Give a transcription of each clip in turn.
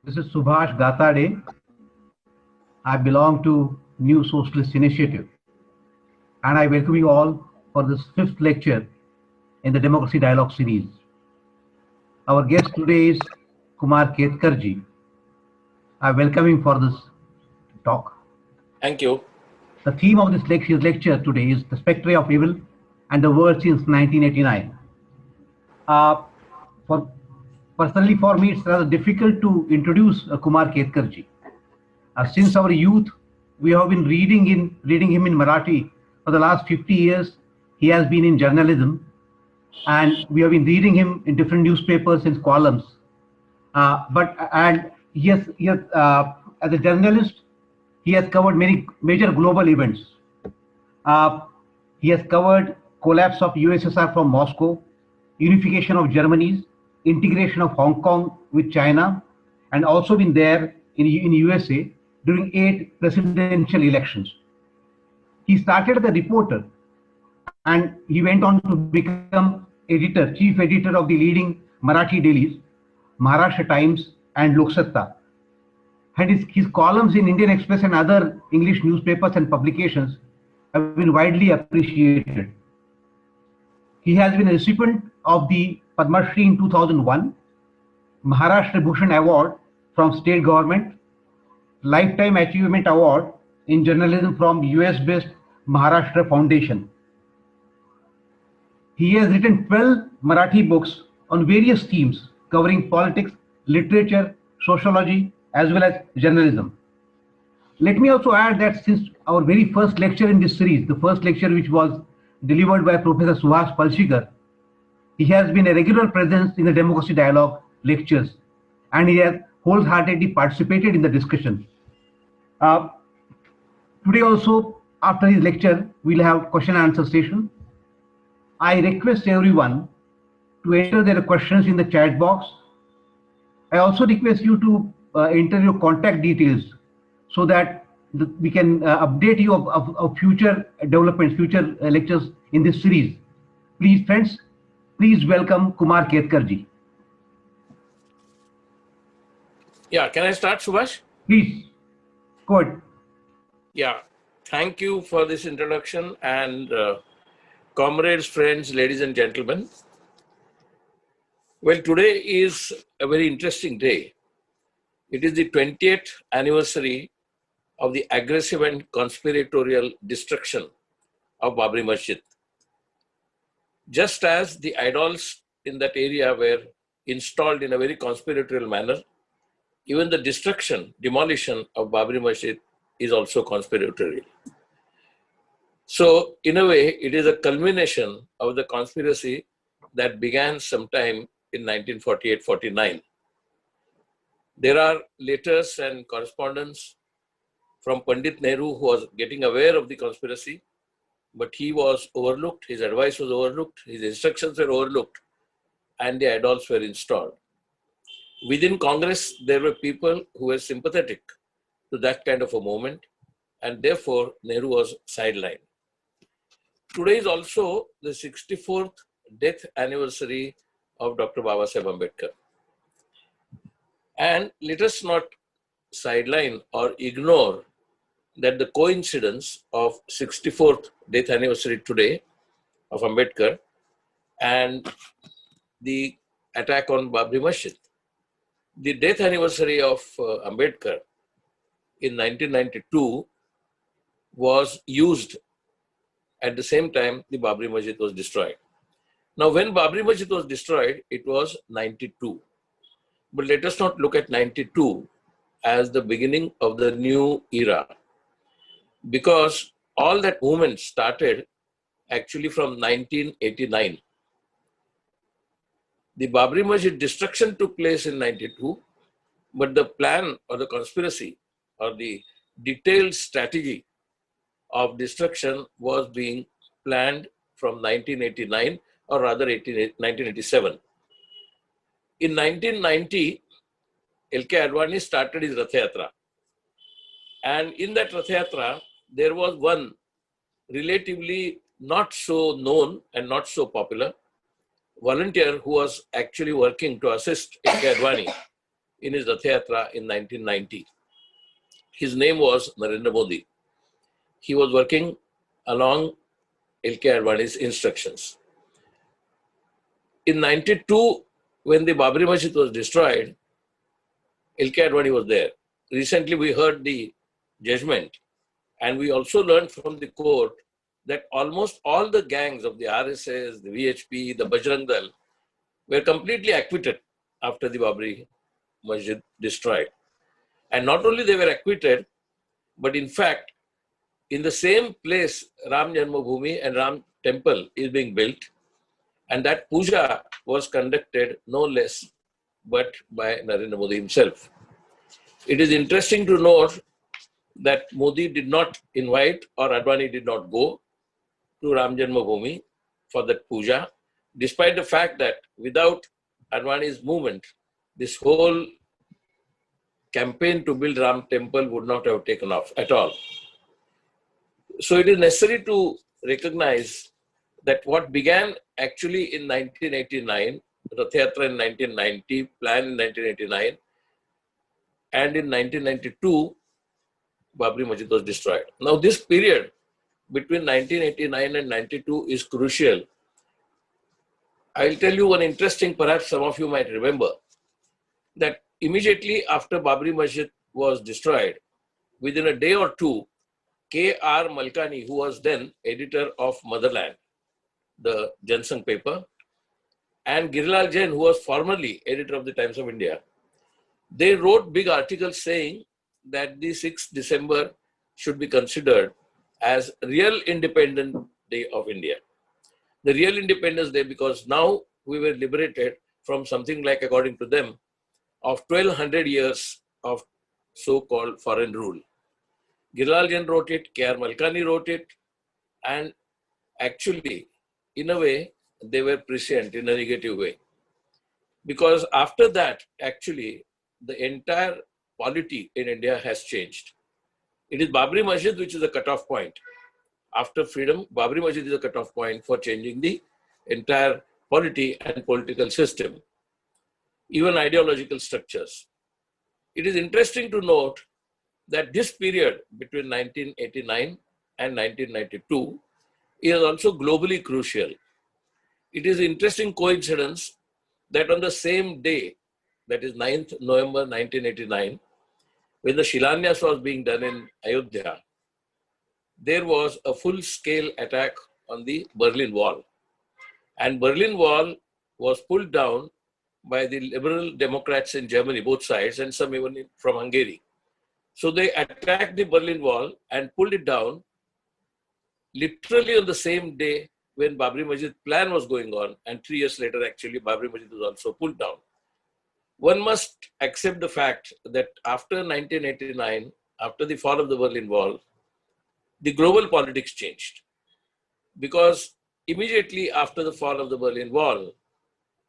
This is Subhash Gatade. I belong to New Socialist Initiative, and I welcome you all for this fifth lecture in the Democracy Dialogue series. Our guest today is Kumar Ketkarji. I welcome him for this talk. Thank you. The theme of this lecture today is the Spectre of Evil and the world since 1989. Personally, for me, it's rather difficult to introduce Kumar Ketkarji. Since our youth, we have been reading him in Marathi for the last 50 years. He has been in journalism, and we have been reading him in different newspapers and columns. As a journalist, he has covered many major global events. He has covered collapse of USSR from Moscow, unification of Germany, integration of Hong Kong with China, and also been there in USA during 8 presidential elections. He started as a reporter, and he went on to become chief editor of the leading Marathi dailies, Maharashtra Times and Lok Satta. And his columns in Indian Express and other English newspapers and publications have been widely appreciated. He has been a recipient of the Padma Shri in 2001, Maharashtra Bhushan Award from state government, Lifetime Achievement Award in journalism from US-based Maharashtra Foundation. He has written 12 Marathi books on various themes covering politics, literature, sociology, as well as journalism. Let me also add that since our very first lecture in this series, the first lecture which was delivered by Professor Suhas Palshikar, he has been a regular presence in the Democracy Dialogue lectures, and he has wholeheartedly participated in the discussion. Today also, after his lecture, we'll have question and answer session. I request everyone to enter their questions in the chat box. I also request you to enter your contact details so that we can update you of future developments, future lectures in this series. Please, friends, please welcome Kumar Ketkarji. Yeah, can I start, Subhash? Please, go ahead. Yeah, thank you for this introduction, and comrades, friends, ladies and gentlemen. Well, today is a very interesting day. It is the 20th anniversary of the aggressive and conspiratorial destruction of Babri Masjid. Just as the idols in that area were installed in a very conspiratorial manner, even the demolition of Babri Masjid is also conspiratorial. So, in a way, it is a culmination of the conspiracy that began sometime in 1948-49. There are letters and correspondence from Pandit Nehru, who was getting aware of the conspiracy, but he was overlooked, his advice was overlooked, his instructions were overlooked, and the idols were installed. Within Congress, there were people who were sympathetic to that kind of a movement, and therefore Nehru was sidelined. Today is also the 64th death anniversary of Dr. Babasaheb Ambedkar. And let us not sideline or ignore that the coincidence of 64th death anniversary today of Ambedkar and the attack on Babri Masjid. The death anniversary of Ambedkar in 1992 was used at the same time the Babri Masjid was destroyed. Now, when Babri Masjid was destroyed, it was 92. But let us not look at 92 as the beginning of the new era, because all that movement started actually from 1989. The Babri Masjid destruction took place in 92, but the plan or the conspiracy or the detailed strategy of destruction was being planned from 1989, or rather 1987. In 1990, L.K. Advani started his Rath Yatra. And in that Rath Yatra, there was one relatively not so known and not so popular volunteer who was actually working to assist L.K. Advani. in his Rath Yatra in 1990. His name was Narendra Modi. He was working along L.K. Advani's instructions. In 92, when the Babri Masjid was destroyed, L.K. Advani was there. Recently, we heard the judgment, and we also learned from the court that almost all the gangs of the RSS, the VHP, the Bajrang Dal were completely acquitted after the Babri Masjid destroyed. And not only they were acquitted, but in fact, in the same place, Ram Janmabhoomi and Ram Temple is being built, and that puja was conducted no less but by Narendra Modi himself. It is interesting to note that Modi did not invite, or Advani did not go to Ram Janmabhoomi for that puja, despite the fact that without Advani's movement, this whole campaign to build Ram Temple would not have taken off at all. So it is necessary to recognize that what began actually in 1989, Rath Yatra in 1990, plan in 1989, and in 1992, Babri Masjid was destroyed. Now this period between 1989 and 92 is crucial. I'll tell you one interesting, perhaps some of you might remember, that immediately after Babri Masjid was destroyed, within a day or two, K.R. Malkani, who was then editor of Motherland, the Jansang paper, and Girilal Jain, who was formerly editor of the Times of India, they wrote big articles saying that the 6th December should be considered as real Independent Day of India. The real Independence Day, because now we were liberated from something like, according to them, of 1200 years of so-called foreign rule. Girilal Jain wrote it, K.R. Malkani wrote it, and actually, in a way, they were prescient in a negative way. Because after that, actually, the entire polity in India has changed. It is Babri Masjid which is a cutoff point. After freedom, Babri Masjid is a cutoff point for changing the entire polity and political system, even ideological structures. It is interesting to note that this period between 1989 and 1992 is also globally crucial. It is an interesting coincidence that on the same day, that is 9th November 1989, when the Shilanyas was being done in Ayodhya, there was a full-scale attack on the Berlin Wall. And Berlin Wall was pulled down by the liberal Democrats in Germany, both sides, and some even from Hungary. So they attacked the Berlin Wall and pulled it down literally on the same day when Babri Masjid plan was going on, and 3 years later, actually, Babri Masjid was also pulled down. One must accept the fact that after 1989, after the fall of the Berlin Wall, the global politics changed. Because immediately after the fall of the Berlin Wall,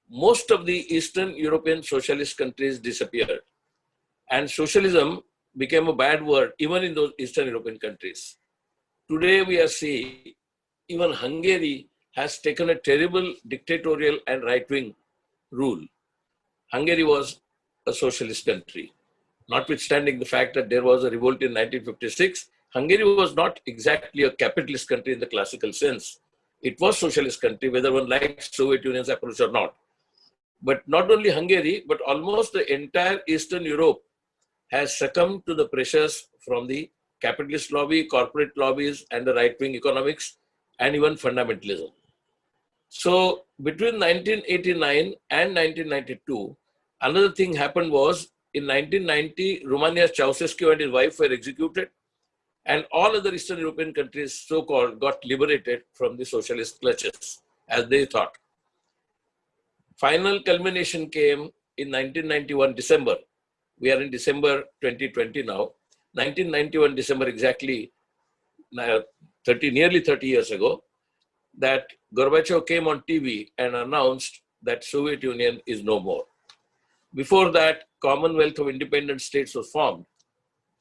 most of the Eastern European socialist countries disappeared. And socialism became a bad word even in those Eastern European countries. Today we are seeing even Hungary has taken a terrible dictatorial and right-wing rule. Hungary was a socialist country. Notwithstanding the fact that there was a revolt in 1956, Hungary was not exactly a capitalist country in the classical sense. It was a socialist country, whether one likes Soviet Union's approach or not. But not only Hungary, but almost the entire Eastern Europe has succumbed to the pressures from the capitalist lobby, corporate lobbies, and the right-wing economics, and even fundamentalism. So between 1989 and 1992, another thing happened was in 1990, Romania's Ceausescu and his wife were executed, and all other Eastern European countries, so-called, got liberated from the socialist clutches, as they thought. Final culmination came in 1991 December. We are in December 2020 now. 1991 December, exactly nearly 30 years ago, that Gorbachev came on TV and announced that Soviet Union is no more. Before that, Commonwealth of Independent States was formed,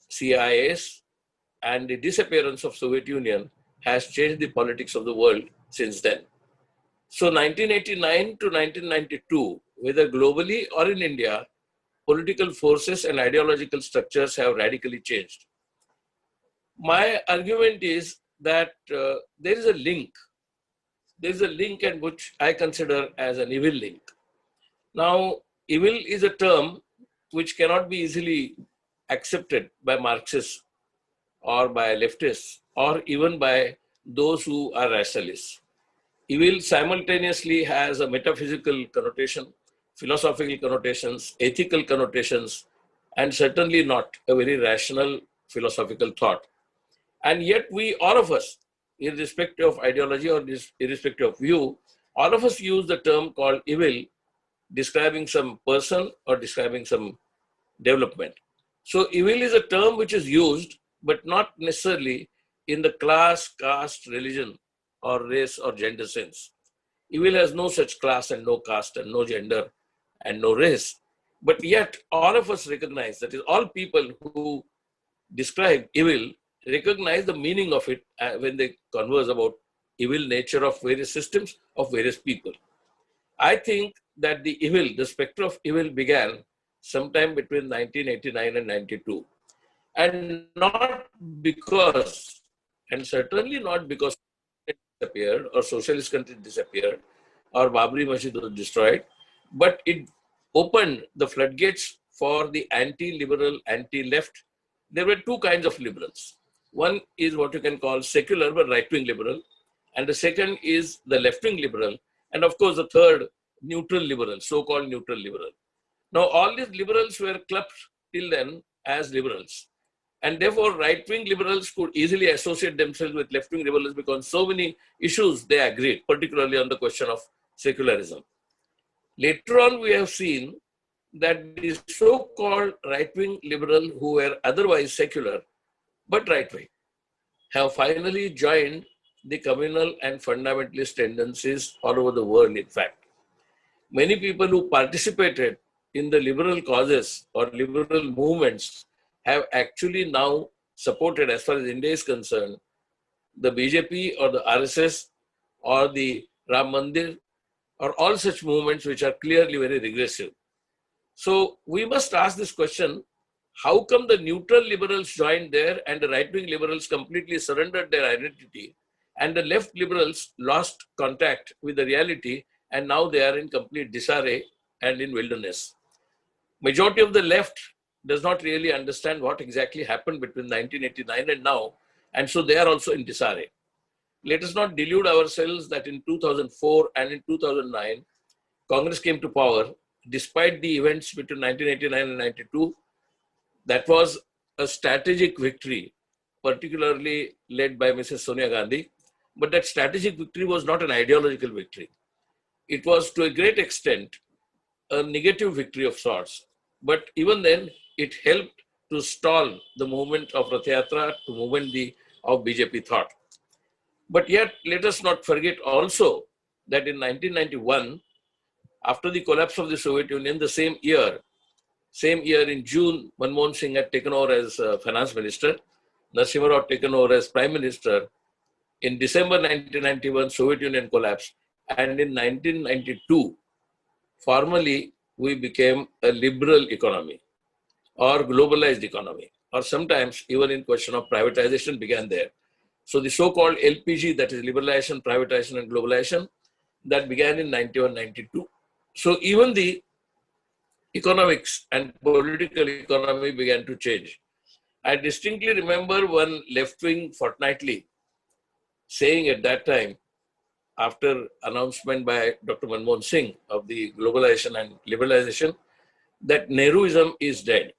CIS, and the disappearance of Soviet Union has changed the politics of the world since then. So 1989 to 1992, whether globally or in India, political forces and ideological structures have radically changed. My argument is that there is a link. There is a link and which I consider as an evil link. Now, evil is a term which cannot be easily accepted by Marxists or by leftists or even by those who are rationalists. Evil simultaneously has a metaphysical connotation, philosophical connotations, ethical connotations, and certainly not a very rational philosophical thought. And yet we, all of us, irrespective of ideology or irrespective of view, all of us use the term called evil, describing some person or describing some development. So evil is a term which is used, but not necessarily in the class, caste, religion, or race or gender sense. Evil has no such class and no caste and no gender and no race. But yet all of us recognize, that is, all people who describe evil recognize the meaning of it when they converse about evil nature of various systems of various people. I think that the evil, the specter of evil began sometime between 1989 and 92. And not because, and certainly not because it disappeared or socialist countries disappeared or Babri Masjid was destroyed, but it opened the floodgates for the anti-liberal, anti-left. There were two kinds of liberals. One is what you can call secular but right-wing liberal, and the second is the left-wing liberal, and of course the third, neutral liberal, so-called neutral liberal. Now all these liberals were clubbed till then as liberals, and therefore right-wing liberals could easily associate themselves with left-wing liberals because so many issues they agreed, particularly on the question of secularism. Later on, we have seen that the so-called right-wing liberal who were otherwise secular but right-wing have finally joined the communal and fundamentalist tendencies all over the world, in fact. Many people who participated in the liberal causes or liberal movements have actually now supported, as far as India is concerned, the BJP or the RSS or the Ram Mandir or all such movements which are clearly very regressive. So we must ask this question: how come the neutral liberals joined there and the right-wing liberals completely surrendered their identity, and the left liberals lost contact with the reality, and now they are in complete disarray and in wilderness? Majority of the left does not really understand what exactly happened between 1989 and now, and so they are also in disarray. Let us not delude ourselves that in 2004 and in 2009, Congress came to power despite the events between 1989 and 92. That was a strategic victory, particularly led by Mrs. Sonia Gandhi. But that strategic victory was not an ideological victory. It was, to a great extent, a negative victory of sorts. But even then, it helped to stall the movement of Rath Yatra, to movement of BJP thought. But yet, let us not forget also that in 1991, after the collapse of the Soviet Union, the same year in June, Manmohan Singh had taken over as finance minister, Narasimha Rao taken over as prime minister. In December 1991, Soviet Union collapsed. And in 1992, formally, we became a liberal economy or globalized economy, or sometimes even in question of privatization began there. So the so-called LPG, that is liberalization, privatization and globalization, that began in 91, 92. So even the economics and political economy began to change. I distinctly remember one left-wing fortnightly saying at that time, after announcement by Dr. Manmohan Singh of the globalization and liberalization, that Nehruism is dead.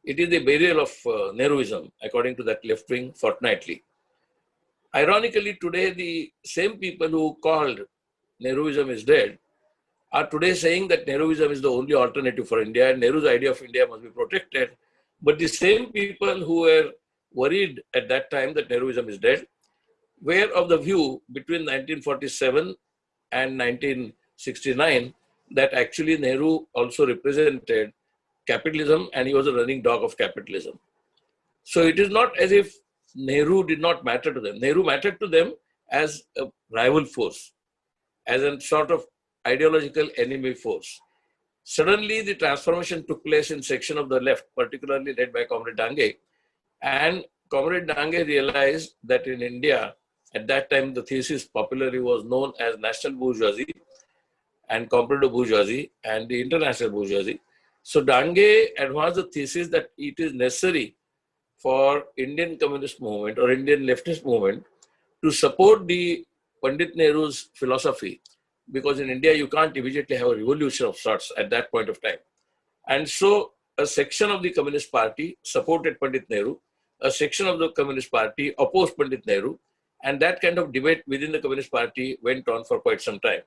It is the burial of Nehruism, according to that left-wing fortnightly. Ironically, today, the same people who called Nehruism is dead are today saying that Nehruism is the only alternative for India and Nehru's idea of India must be protected. But the same people who were worried at that time that Nehruism is dead were of the view between 1947 and 1969 that actually Nehru also represented capitalism and he was a running dog of capitalism. So it is not as if Nehru did not matter to them. Nehru mattered to them as a rival force, as a sort of ideological enemy force. Suddenly, the transformation took place in section of the left, particularly led by Comrade Dange. And Comrade Dange realized that in India, at that time, the thesis popularly was known as national bourgeoisie and comparative bourgeoisie and the international bourgeoisie. So Dange advanced the thesis that it is necessary for Indian communist movement or Indian leftist movement to support the Pandit Nehru's philosophy, because in India you can't immediately have a revolution of sorts at that point of time. And so a section of the Communist Party supported Pandit Nehru, a section of the Communist Party opposed Pandit Nehru, and that kind of debate within the Communist Party went on for quite some time.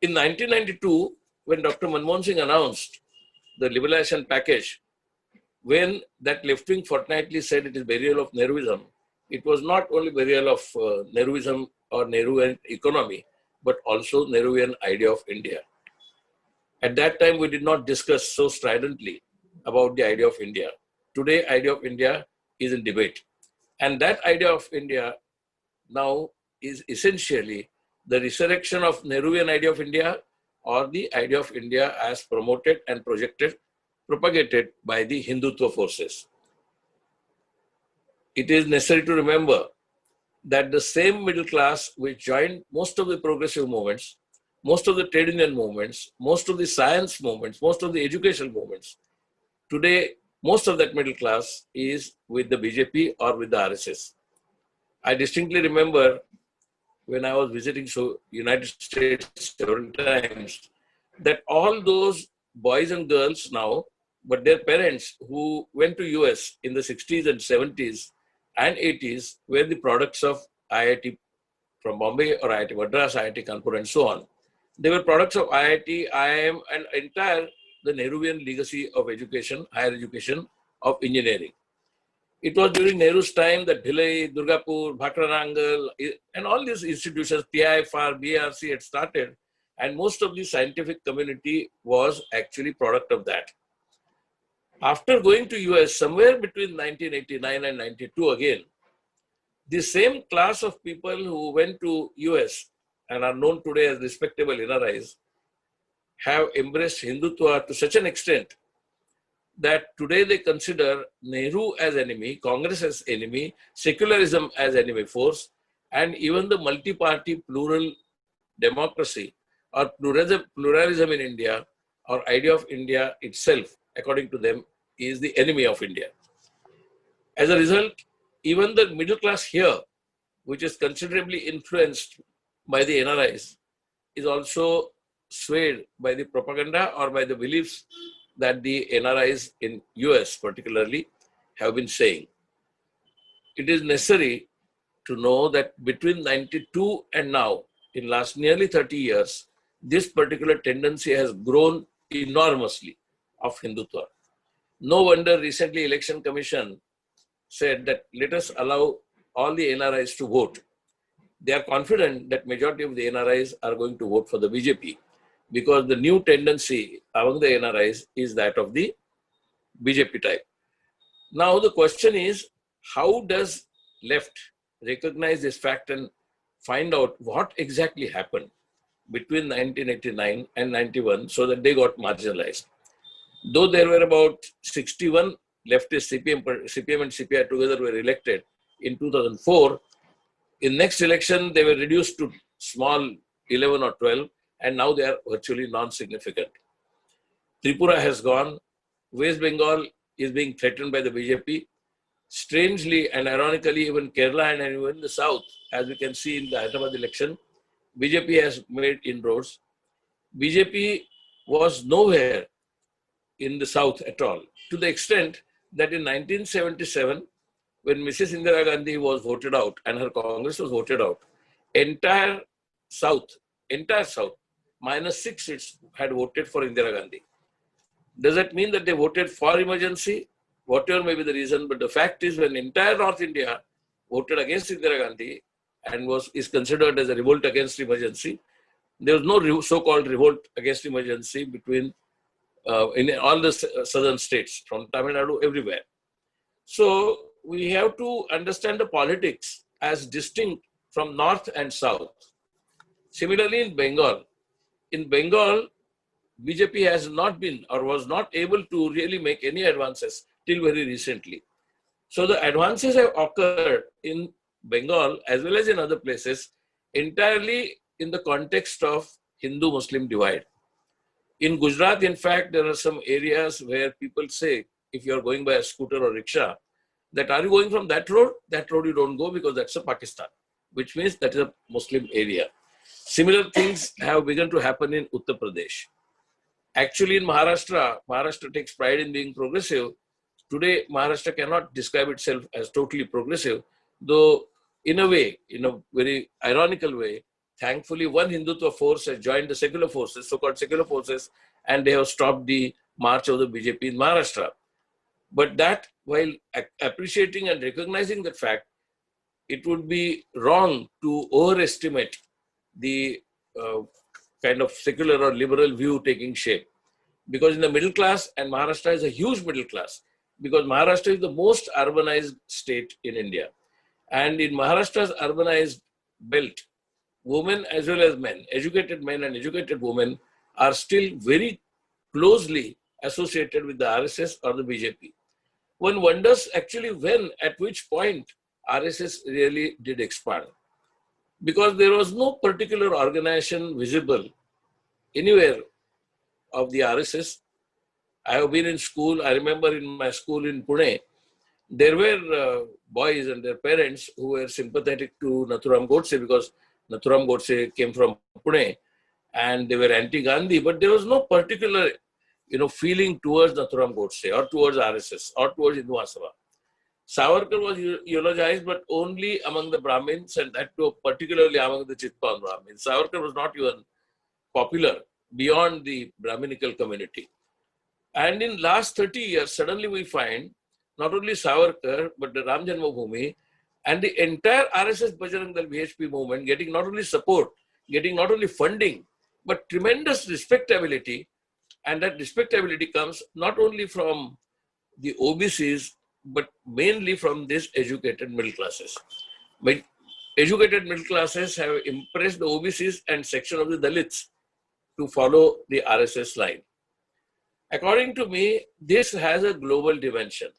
In 1992, when Dr. Manmohan Singh announced the liberalization package, when that left-wing fortnightly said it is burial of Nehruism, it was not only burial of Nehruism or Nehruvian economy, but also Nehruvian idea of India. At that time, we did not discuss so stridently about the idea of India. Today, idea of India is in debate. And that idea of India now is essentially the resurrection of Nehruvian idea of India, or the idea of India as promoted and projected, propagated by the Hindutva forces. It is necessary to remember that the same middle class which joined most of the progressive movements, most of the trade union movements, most of the science movements, most of the educational movements, today most of that middle class is with the BJP or with the RSS. I distinctly remember when I was visiting United States several times, that all those boys and girls now, but their parents who went to US in the 60s and 70s and 80s were the products of IIT from Bombay or IIT Madras, IIT Kanpur and so on. They were products of IIT, IIM and entire the Nehruvian legacy of education, higher education, of engineering. It was during Nehru's time that Bhilai, Durgapur, Bhakrarangal, and all these institutions, TIFR, BRC had started, and most of the scientific community was actually product of that. After going to US, somewhere between 1989 and 92 again, the same class of people who went to US and are known today as respectable NRIs have embraced Hindutva to such an extent that today they consider Nehru as enemy, Congress as enemy, secularism as enemy force, and even the multi-party plural democracy or pluralism in India or idea of India itself, according to them, is the enemy of India. As a result, even the middle class here, which is considerably influenced by the NRIs, is also swayed by the propaganda or by the beliefs that the NRIs in US particularly have been saying. It is necessary to know that between 92 and now, in last nearly 30 years, this particular tendency has grown enormously of Hindutva. No wonder recently Election Commission said that let us allow all the NRIs to vote. They are confident that majority of the NRIs are going to vote for the BJP, because the new tendency among the NRIs is that of the BJP type. Now the question is, how does left recognize this fact and find out what exactly happened between 1989 and 91 so that they got marginalized? Though there were about 61 leftist CPM and CPI together were elected in 2004, in next election they were reduced to small 11 or 12, and now they are virtually non-significant. Tripura has gone. West Bengal is being threatened by the BJP. Strangely and ironically, even Kerala and even the South, as we can see in the Hyderabad election, BJP has made inroads. BJP was nowhere in the South at all, to the extent that in 1977, when Mrs. Indira Gandhi was voted out and her Congress was voted out, entire South, minus 6 seats had voted for Indira Gandhi. Does that mean that they voted for emergency? Whatever may be the reason, but the fact is when entire North India voted against Indira Gandhi and is considered as a revolt against emergency, there was no so-called revolt against emergency between in all the southern states, from Tamil Nadu, everywhere. So we have to understand the politics as distinct from North and South. Similarly, in Bengal, BJP has not been or was not able to really make any advances till very recently. So the advances have occurred in Bengal as well as in other places entirely in the context of Hindu-Muslim divide. In Gujarat, in fact, there are some areas where people say, if you are going by a scooter or rickshaw, that are you going from that road? That road you don't go because that's a Pakistan, which means that is a Muslim area. Similar things have begun to happen in Uttar Pradesh. Actually, in Maharashtra, Maharashtra takes pride in being progressive. Today, Maharashtra cannot describe itself as totally progressive, though in a way, in a very ironical way, thankfully one Hindutva force has joined the secular forces, so-called secular forces, and they have stopped the march of the BJP in Maharashtra. But that, while appreciating and recognizing that fact, it would be wrong to overestimate the kind of secular or liberal view taking shape. Because in the middle class, and Maharashtra is a huge middle class, because Maharashtra is the most urbanized state in India. And in Maharashtra's urbanized belt, women as well as men and educated women are still very closely associated with the RSS or the BJP. One wonders actually when, at which point RSS really did expand. Because there was no particular organization visible anywhere of the RSS. I have been in school. I remember in my school in Pune, there were boys and their parents who were sympathetic to Nathuram Godse because Nathuram Godse came from Pune and they were anti-Gandhi, but there was no particular feeling towards Nathuram Godse or towards RSS or towards Hindu Mahasabha. Savarkar was eulogized, but only among the Brahmins, and that too particularly among the Chitpan Brahmins. Savarkar was not even popular beyond the Brahminical community. And in last 30 years, suddenly we find not only Savarkar, but the Ram Janmabhoomi and the entire RSS Bajrang Dal BHP movement getting not only support, getting not only funding, but tremendous respectability. And that respectability comes not only from the OBCs, but mainly from these educated middle classes. But educated middle classes have impressed the OBCs and section of the Dalits to follow the RSS line. According to me, this has a global dimension.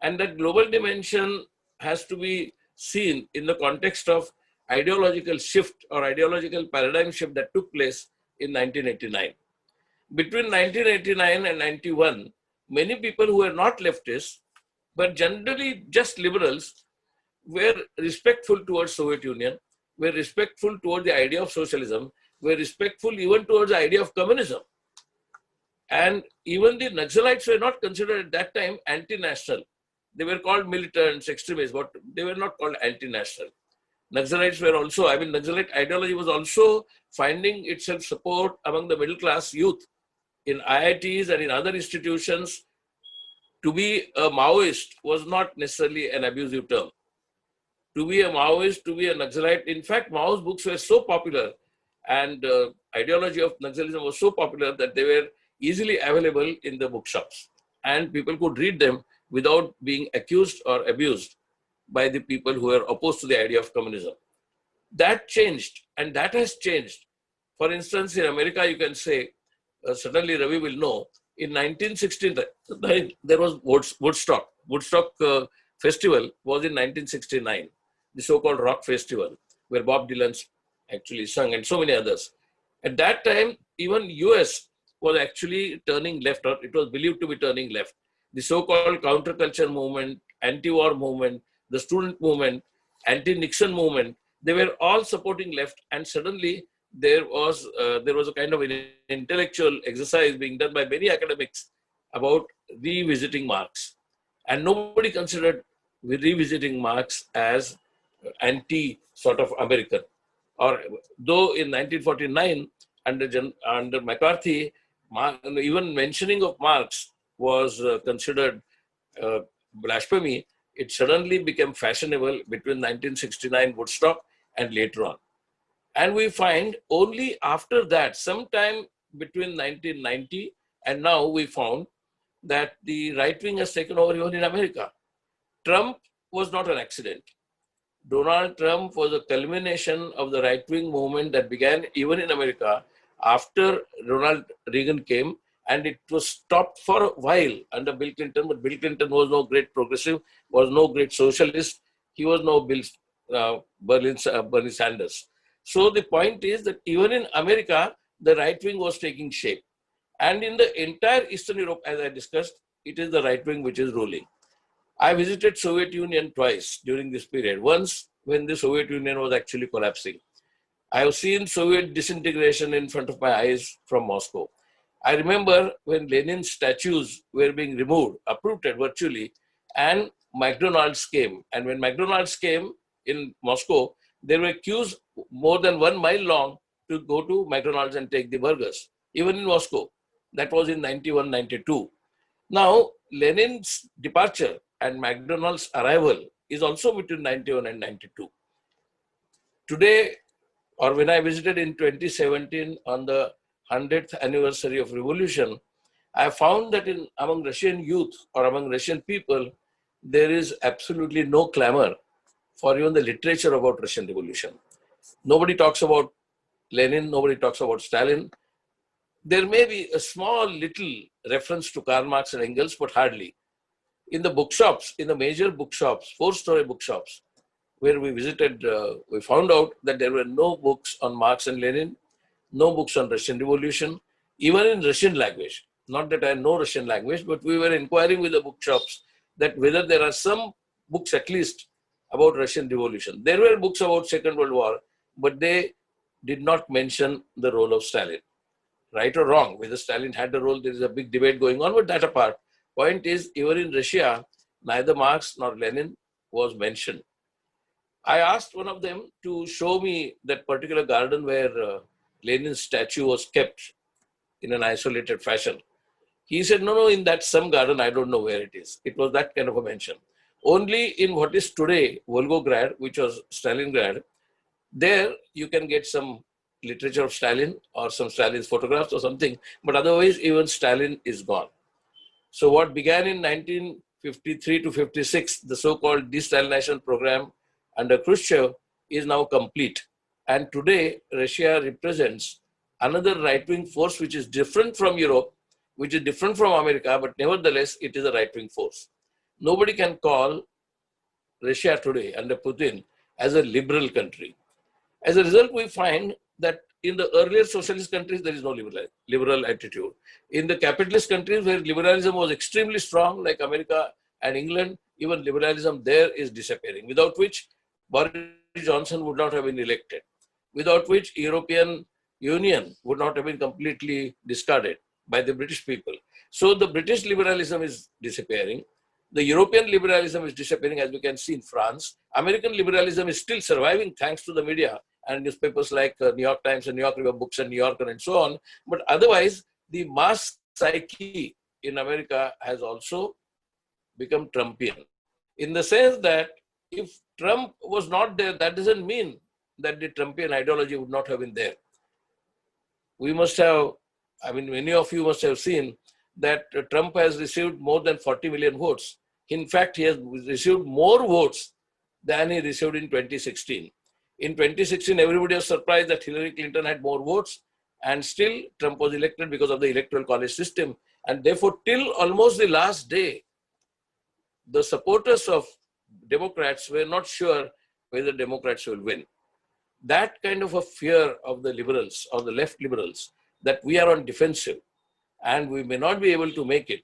And that global dimension has to be seen in the context of ideological shift or ideological paradigm shift that took place in 1989. Between 1989 and 91, many people who were not leftists, but generally just liberals, were respectful towards Soviet Union, were respectful towards the idea of socialism, were respectful even towards the idea of communism. And even the Naxalites were not considered at that time anti-national. They were called militants, extremists, but they were not called anti-national. Naxalites were also, Naxalite ideology was also finding itself support among the middle class youth in IITs and in other institutions. To be a Maoist was not necessarily an abusive term. To be a Maoist, to be a Naxalite, in fact, Mao's books were so popular and ideology of Naxalism was so popular that they were easily available in the bookshops and people could read them without being accused or abused by the people who were opposed to the idea of communism. That changed, and that has changed. For instance, in America, you can say, certainly Ravi will know, in 1916, there was Woodstock. Woodstock festival was in 1969, the so-called rock festival, where Bob Dylan actually sung and so many others. At that time, even US was actually turning left, or it was believed to be turning left. The so-called counterculture movement, anti-war movement, the student movement, anti-Nixon movement, they were all supporting left, and suddenly there was a kind of an intellectual exercise being done by many academics about revisiting Marx. And nobody considered revisiting Marx as anti sort of American. Or though in 1949, under McCarthy, even mentioning of Marx was considered blasphemy, it suddenly became fashionable between 1969 Woodstock and later on. And we find only after that, sometime between 1990 and now, we found that the right wing has taken over even in America. Trump was not an accident. Donald Trump was a culmination of the right wing movement that began even in America After Ronald Reagan came, and it was stopped for a while under Bill Clinton, but Bill Clinton was no great progressive, was no great socialist. He was no Bernie Sanders. So the point is that even in America, the right wing was taking shape. And in the entire Eastern Europe, as I discussed, it is the right wing which is ruling. I visited Soviet Union twice during this period. Once when the Soviet Union was actually collapsing. I have seen Soviet disintegration in front of my eyes from Moscow. I remember when Lenin's statues were being removed, uprooted virtually, and McDonald's came. And when McDonald's came in Moscow, there were queues more than 1 mile long to go to McDonald's and take the burgers, even in Moscow. That was in 91, 92. Now, Lenin's departure and McDonald's arrival is also between 91 and 92. Today, or when I visited in 2017 on the 100th anniversary of revolution, I found that among Russian youth or among Russian people, there is absolutely no clamor for even the literature about Russian revolution. Nobody talks about Lenin, nobody talks about Stalin. There may be a small little reference to Karl Marx and Engels, but hardly. In the bookshops, in the major bookshops, 4-story bookshops, where we visited, we found out that there were no books on Marx and Lenin, no books on Russian Revolution, even in Russian language. Not that I know Russian language, but we were inquiring with the bookshops that whether there are some books at least about Russian Revolution. There were books about Second World War, but they did not mention the role of Stalin. Right or wrong, whether Stalin had the role, there is a big debate going on, but that apart. Point is, even in Russia, neither Marx nor Lenin was mentioned. I asked one of them to show me that particular garden where Lenin's statue was kept in an isolated fashion. He said, no, in that some garden, I don't know where it is. It was that kind of a mention. Only in what is today Volgograd, which was Stalingrad, there you can get some literature of Stalin or some Stalin's photographs or something, but otherwise even Stalin is gone. So what began in 1953 to 56, the so-called de-Stalinization program under Khrushchev is now complete. And today, Russia represents another right-wing force which is different from Europe, which is different from America, but nevertheless, it is a right-wing force. Nobody can call Russia today under Putin as a liberal country. As a result, we find that in the earlier socialist countries, there is no liberal attitude. In the capitalist countries where liberalism was extremely strong, like America and England, even liberalism there is disappearing, without which Boris Johnson would not have been elected, without which European Union would not have been completely discarded by the British people. So the British liberalism is disappearing. The European liberalism is disappearing, as we can see in France. American liberalism is still surviving thanks to the media and newspapers like New York Times and New York River Books and New Yorker and so on. But otherwise, the mass psyche in America has also become Trumpian. In the sense that if Trump was not there, that doesn't mean that the Trumpian ideology would not have been there. We must have, I mean, many of you must have seen that Trump has received more than 40 million votes. In fact, he has received more votes than he received in 2016. In 2016, everybody was surprised that Hillary Clinton had more votes, and still Trump was elected because of the electoral college system. And therefore, till almost the last day, the supporters of Democrats were not sure whether Democrats will win. That kind of a fear of the liberals or the left liberals that we are on defensive and we may not be able to make it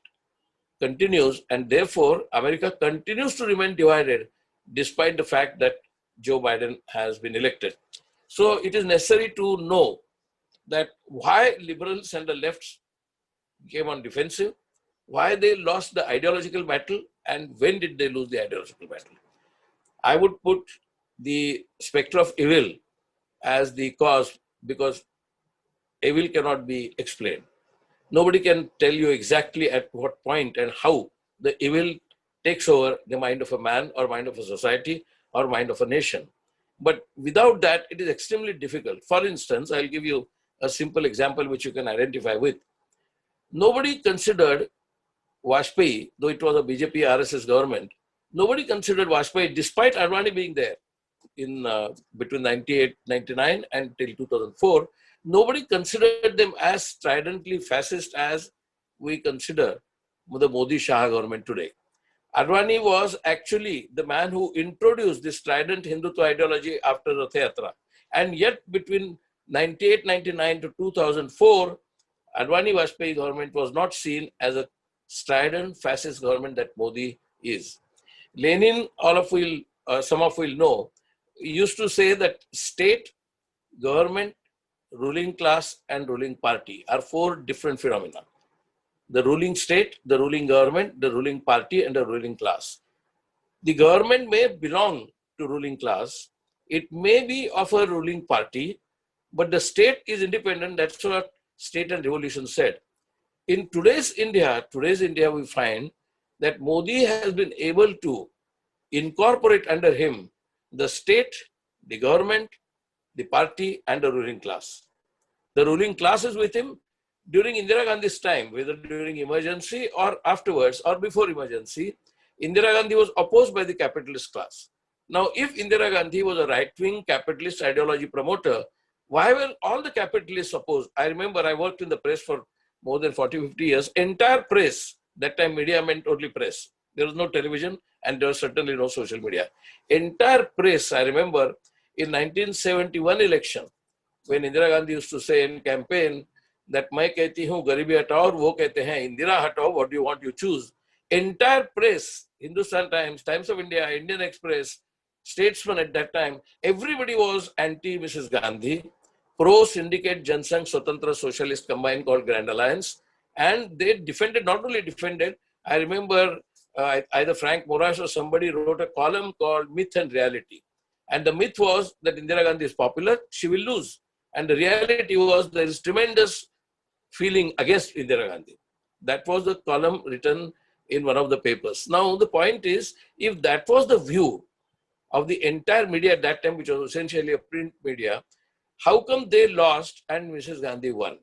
continues, and therefore America continues to remain divided despite the fact that Joe Biden has been elected. So it is necessary to know that why liberals and the lefts came on defensive, why they lost the ideological battle, and when did they lose the ideological battle. I would put the Spectre of Evil as the cause, because evil cannot be explained. Nobody can tell you exactly at what point and how the evil takes over the mind of a man or mind of a society or mind of a nation. But without that, it is extremely difficult. For instance, I'll give you a simple example which you can identify with. Nobody considered Vajpayee, though it was a BJP RSS government, nobody considered Vajpayee despite Advani being there. in between 98, 99 and till 2004, nobody considered them as stridently fascist as we consider the Modi-Shah government today. Advani was actually the man who introduced this strident Hindutva ideology after Rath Yatra. And yet between 98, 99 to 2004, Advani Vajpayee government was not seen as a strident fascist government that Modi is. Lenin, some of will know, used to say that state, government, ruling class, and ruling party are four different phenomena. The ruling state, the ruling government, the ruling party, and the ruling class. The government may belong to ruling class. It may be of a ruling party, but the state is independent. That's what State and Revolution said. In today's India, we find that Modi has been able to incorporate under him the state, the government, the party, and the ruling class. The ruling class is with him. During Indira Gandhi's time, whether during emergency or afterwards or before emergency, Indira Gandhi was opposed by the capitalist class. Now, if Indira Gandhi was a right-wing capitalist ideology promoter, why were all the capitalists opposed? I remember I worked in the press for more than 40, 50 years. Entire press, that time media meant only press. There was no television and there was certainly no social media. Entire press, I remember in 1971 election, when Indira Gandhi used to say in campaign that मैं कहती हूँ गरीबी हटाओ और वो कहते हैं इंदिरा हटाओ, what do you want, you choose. Entire press, Hindustan Times, Times of India, Indian Express, Statesman at that time, everybody was anti Mrs. Gandhi, pro Syndicate Jansangh Swatantra Socialist combined called Grand Alliance, and they defended, not only defended, I remember either Frank Morash or somebody wrote a column called Myth and Reality. And the myth was that Indira Gandhi is popular, she will lose. And the reality was there is tremendous feeling against Indira Gandhi. That was the column written in one of the papers. Now, the point is, if that was the view of the entire media at that time, which was essentially a print media, how come they lost and Mrs. Gandhi won?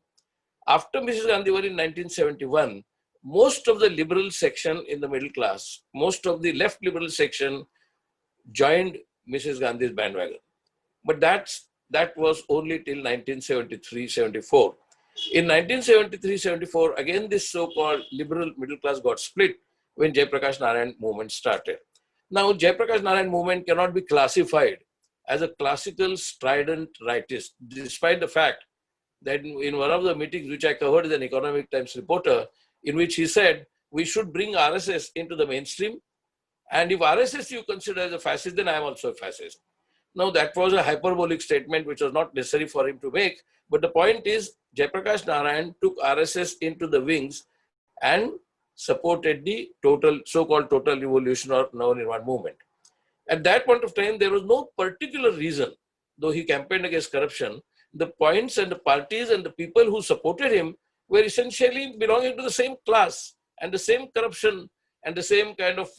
After Mrs. Gandhi won in 1971, most of the liberal section in the middle class, most of the left liberal section joined Mrs. Gandhi's bandwagon. But that was only till 1973-74. In 1973-74, again this so-called liberal middle class got split when Jayaprakash Narayan movement started. Now, Jayaprakash Narayan movement cannot be classified as a classical strident rightist, despite the fact that in one of the meetings which I covered as an Economic Times reporter, in which he said, we should bring RSS into the mainstream. And if RSS you consider as a fascist, then I am also a fascist. Now, that was a hyperbolic statement which was not necessary for him to make. But the point is, Jayaprakash Narayan took RSS into the wings and supported the so-called total revolution or Nava-Nirman movement. At that point of time, there was no particular reason, though he campaigned against corruption, the points and the parties and the people who supported him were essentially belonging to the same class and the same corruption and the same kind of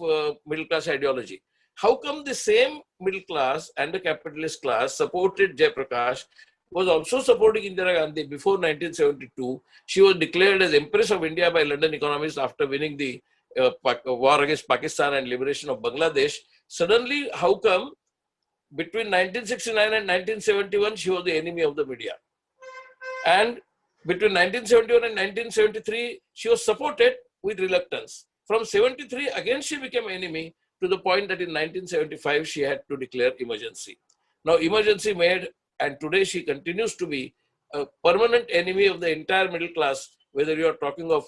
middle class ideology. How come the same middle class and the capitalist class supported Jayaprakash, was also supporting Indira Gandhi before 1972? She was declared as Empress of India by London economists after winning the war against Pakistan and liberation of Bangladesh. Suddenly, how come between 1969 and 1971, she was the enemy of the media? And between 1971 and 1973, she was supported with reluctance. From 73, again she became enemy, to the point that in 1975, she had to declare emergency. Now, emergency made, and today she continues to be a permanent enemy of the entire middle class, whether you are talking of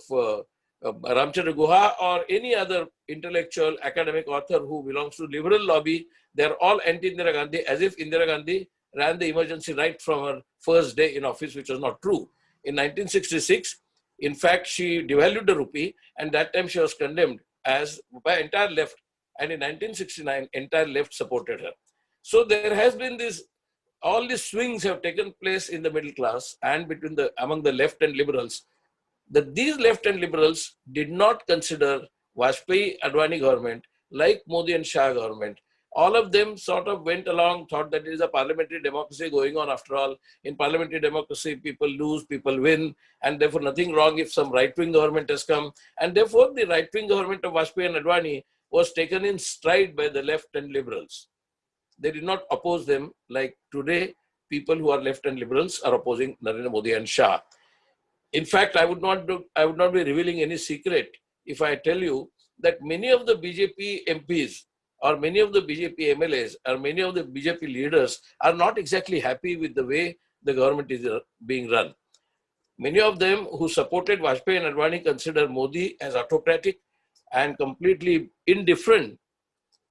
Ramchandra Guha or any other intellectual academic author who belongs to liberal lobby. They're all anti-Indira Gandhi, as if Indira Gandhi ran the emergency right from her first day in office, which was not true. In 1966, in fact, she devalued the rupee, and that time she was condemned as by entire left. And in 1969, entire left supported her. So there has been this, all these swings have taken place in the middle class and among the left and liberals, that these left and liberals did not consider Vajpayee Advani government like Modi and Shah government. All of them sort of went along, thought that it is a parliamentary democracy going on after all. In parliamentary democracy, people lose, people win, and therefore nothing wrong if some right-wing government has come. And therefore the right-wing government of Vajpayee and Advani was taken in stride by the left and liberals. They did not oppose them like today people who are left and liberals are opposing Narendra Modi and Shah. In fact, I would not be revealing any secret if I tell you that many of the BJP MPs or many of the BJP MLAs or many of the BJP leaders are not exactly happy with the way the government is being run. Many of them who supported Vajpayee and Advani consider Modi as autocratic and completely indifferent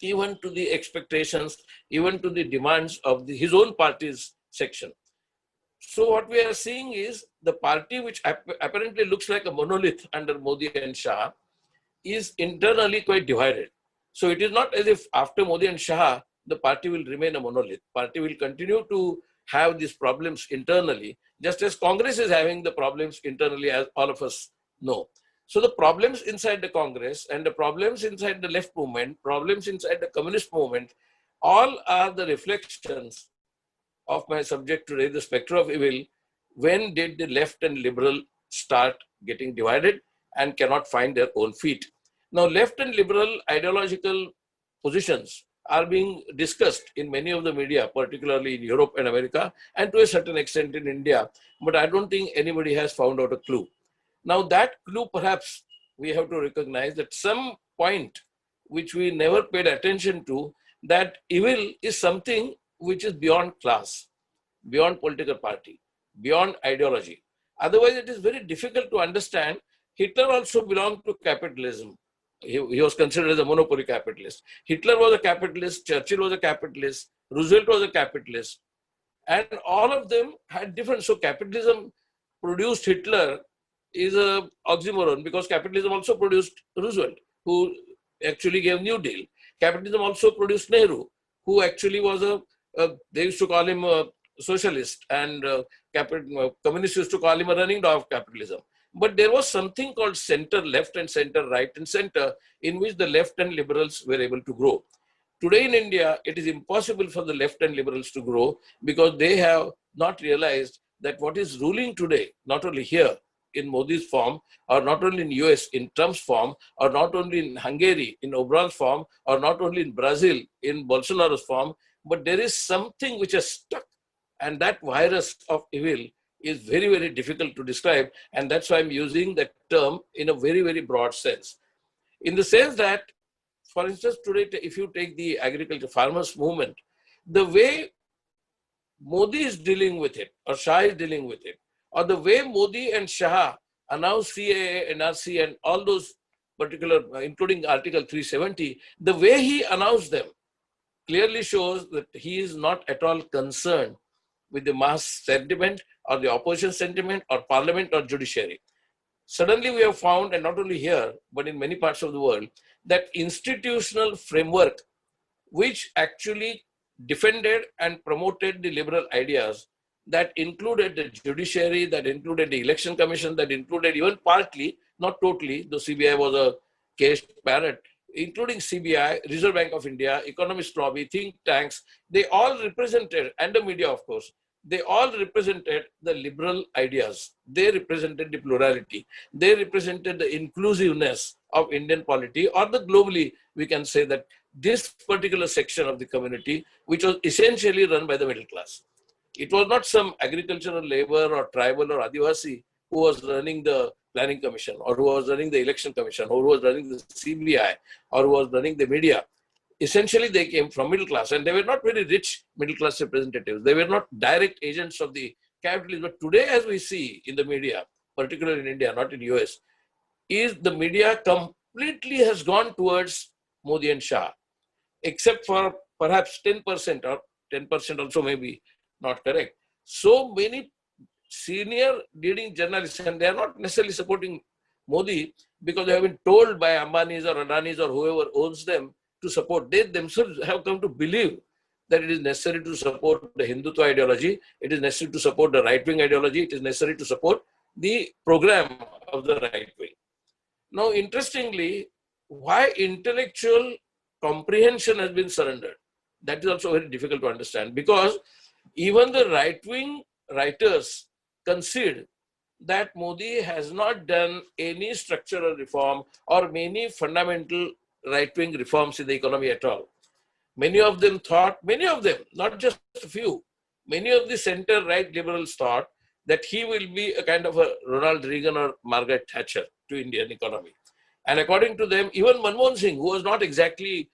even to the expectations, even to the demands of his own party's section. So what we are seeing is the party which apparently looks like a monolith under Modi and Shah is internally quite divided. So it is not as if after Modi and Shah, the party will remain a monolith. Party will continue to have these problems internally, just as Congress is having the problems internally, as all of us know. So the problems inside the Congress and the problems inside the left movement, problems inside the communist movement, all are the reflections of my subject today, the Spectre of Evil. When did the left and liberal start getting divided and cannot find their own feet? Now, left and liberal ideological positions are being discussed in many of the media, particularly in Europe and America, and to a certain extent in India. But I don't think anybody has found out a clue. Now, that clue, perhaps we have to recognize that some point which we never paid attention to, that evil is something which is beyond class, beyond political party, beyond ideology. Otherwise, it is very difficult to understand. Hitler also belonged to capitalism. He was considered as a monopoly capitalist. Hitler was a capitalist, Churchill was a capitalist, Roosevelt was a capitalist. And all of them had different. So capitalism produced Hitler is a oxymoron, because capitalism also produced Roosevelt, who actually gave New Deal. Capitalism also produced Nehru, who actually was they used to call him a socialist, and communists used to call him a running dog of capitalism. But there was something called center left and center right and center, in which the left and liberals were able to grow. Today in India, it is impossible for the left and liberals to grow, because they have not realized that what is ruling today, not only here in Modi's form, or not only in US in Trump's form, or not only in Hungary in Orbán's form, or not only in Brazil in Bolsonaro's form, but there is something which has stuck. And that virus of evil is very, very difficult to describe. And that's why I'm using that term in a very, very broad sense. In the sense that, for instance, today, if you take the agriculture farmers movement, the way Modi is dealing with it, or Shah is dealing with it, or the way Modi and Shah announced CAA, NRC, and all those particular, including Article 370, the way he announced them clearly shows that he is not at all concerned with the mass sentiment or the opposition sentiment or parliament or judiciary. Suddenly we have found, and not only here, but in many parts of the world, that institutional framework which actually defended and promoted the liberal ideas, that included the judiciary, that included the election commission, that included even partly, not totally, though CBI was a caged parrot, including CBI, Reserve Bank of India, economist lobby, think tanks, they all represented, and the media of course, they all represented the liberal ideas. They represented the plurality. They represented the inclusiveness of Indian polity, or the globally, we can say that this particular section of the community, which was essentially run by the middle class. It was not some agricultural labor or tribal or Adivasi who was running the planning commission, or who was running the election commission, or who was running the CBI, or who was running the media. Essentially, they came from middle class, and they were not very rich middle class representatives. They were not direct agents of the capitalists. But today, as we see in the media, particularly in India, not in US, is the media completely has gone towards Modi and Shah, except for perhaps 10%, or 10% also may be not correct. So many senior leading journalists, and they are not necessarily supporting Modi because they have been told by Ambani's or Adani's or whoever owns them to support. They themselves have come to believe that it is necessary to support the hindutva ideology, it is necessary to support the right-wing ideology, it is necessary to support the program of the right wing. Now, interestingly, why intellectual comprehension has been surrendered, that is also very difficult to understand, because even the right-wing writers concede that Modi has not done any structural reform or many fundamental right-wing reforms in the economy at all. Many of them, not just a few, many of the center-right liberals thought that he will be a kind of a Ronald Reagan or Margaret Thatcher to Indian economy. And according to them, even Manmohan Singh, who was not exactly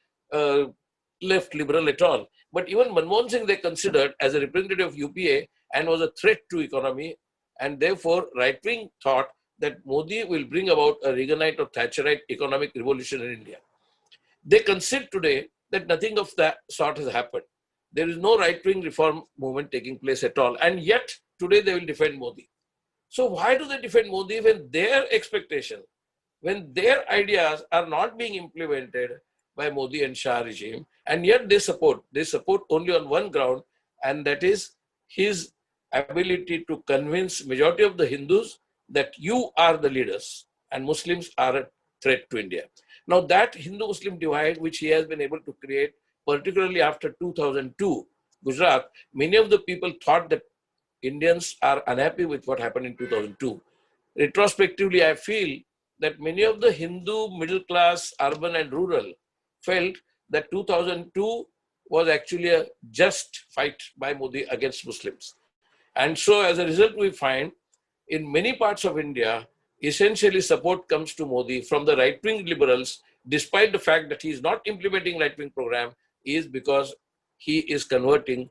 left liberal at all, but even Manmohan Singh they considered as a representative of UPA and was a threat to economy. And therefore, right-wing thought that Modi will bring about a Reaganite or Thatcherite economic revolution in India. They concede today that nothing of that sort has happened. There is no right-wing reform movement taking place at all. And yet, today they will defend Modi. So why do they defend Modi when their expectation, when their ideas are not being implemented by Modi and Shah regime, and yet they support only on one ground, and that is his ability to convince majority of the Hindus that you are the leaders and Muslims are a threat to India. Now that Hindu-Muslim divide, which he has been able to create, particularly after 2002, Gujarat, many of the people thought that Indians are unhappy with what happened in 2002. Retrospectively, I feel that many of the Hindu middle class, urban and rural, felt that 2002 was actually a just fight by Modi against Muslims. And so as a result, we find in many parts of India, essentially support comes to Modi from the right-wing liberals, despite the fact that he is not implementing right-wing program, is because he is converting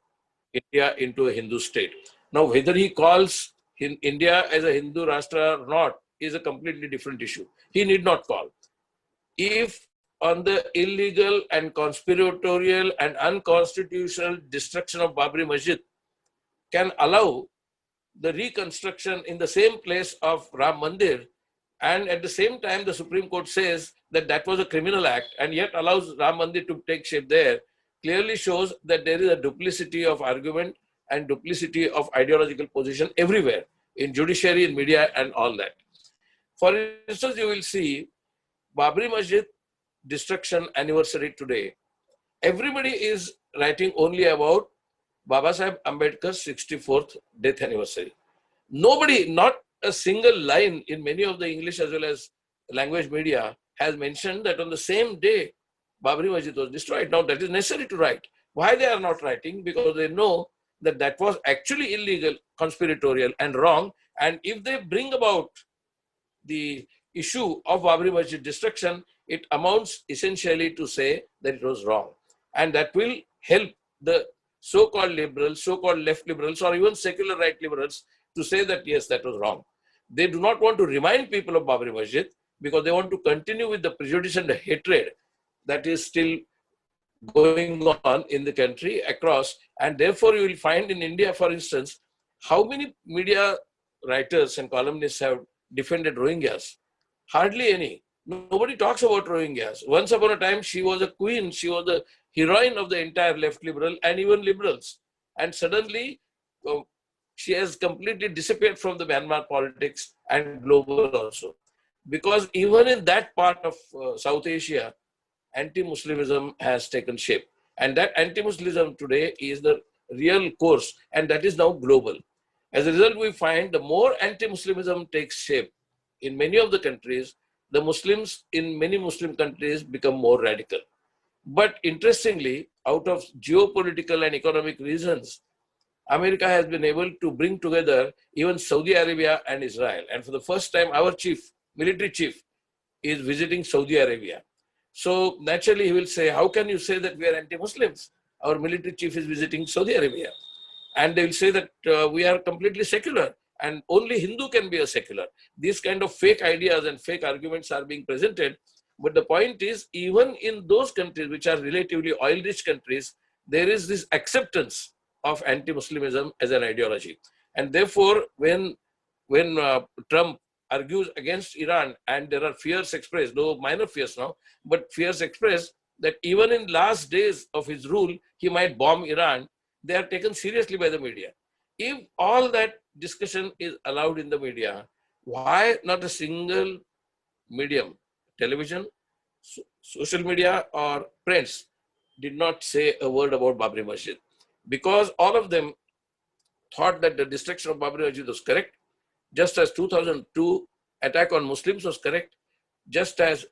India into a Hindu state. Now, whether he calls India as a Hindu Rashtra or not is a completely different issue. He need not call. If on the illegal and conspiratorial and unconstitutional destruction of Babri Masjid can allow the reconstruction in the same place of Ram Mandir, and at the same time the Supreme Court says that that was a criminal act and yet allows Ram Mandir to take shape there, clearly shows that there is a duplicity of argument and duplicity of ideological position everywhere, in judiciary, in media and all that. For instance, you will see Babri Masjid destruction anniversary today. Everybody is writing only about Baba Saheb Ambedkar's 64th death anniversary. Nobody, not a single line in many of the English as well as language media has mentioned that on the same day Babri Masjid was destroyed. Now that is necessary to write. Why they are not writing? Because they know that that was actually illegal, conspiratorial and wrong. And if they bring about the issue of Babri Masjid destruction, it amounts essentially to say that it was wrong. And that will help the so-called liberals, so-called left liberals, or even secular right liberals to say that, yes, that was wrong. They do not want to remind people of Babri Masjid because they want to continue with the prejudice and the hatred that is still going on in the country across. And therefore, you will find in India, for instance, how many media writers and columnists have defended Rohingyas? Hardly any. Nobody talks about Rohingyas. Once upon a time, she was a queen. She was the heroine of the entire left liberal and even liberals. And suddenly, she has completely disappeared from the Myanmar politics and global also. Because even in that part of South Asia, anti-Muslimism has taken shape. And that anti-Muslimism today is the real course, and that is now global. As a result, we find the more anti-Muslimism takes shape in many of the countries, the Muslims in many Muslim countries become more radical. But interestingly, out of geopolitical and economic reasons, America has been able to bring together even Saudi Arabia and Israel. And for the first time, our chief, military chief, is visiting Saudi Arabia. So naturally, he will say, how can you say that we are anti-Muslims? Our military chief is visiting Saudi Arabia. And they will say that we are completely secular and only Hindu can be a secular. These kind of fake ideas and fake arguments are being presented. But the point is, even in those countries which are relatively oil-rich countries, there is this acceptance of anti-Muslimism as an ideology. And therefore, when Trump argues against Iran, and there are fears expressed, though minor fears now, but fears expressed that even in last days of his rule, he might bomb Iran, they are taken seriously by the media. If all that discussion is allowed in the media, why not a single medium, television, social media or prints, did not say a word about Babri Masjid? Because all of them thought that the destruction of Babri Masjid was correct, just as 2002 attack on Muslims was correct, just as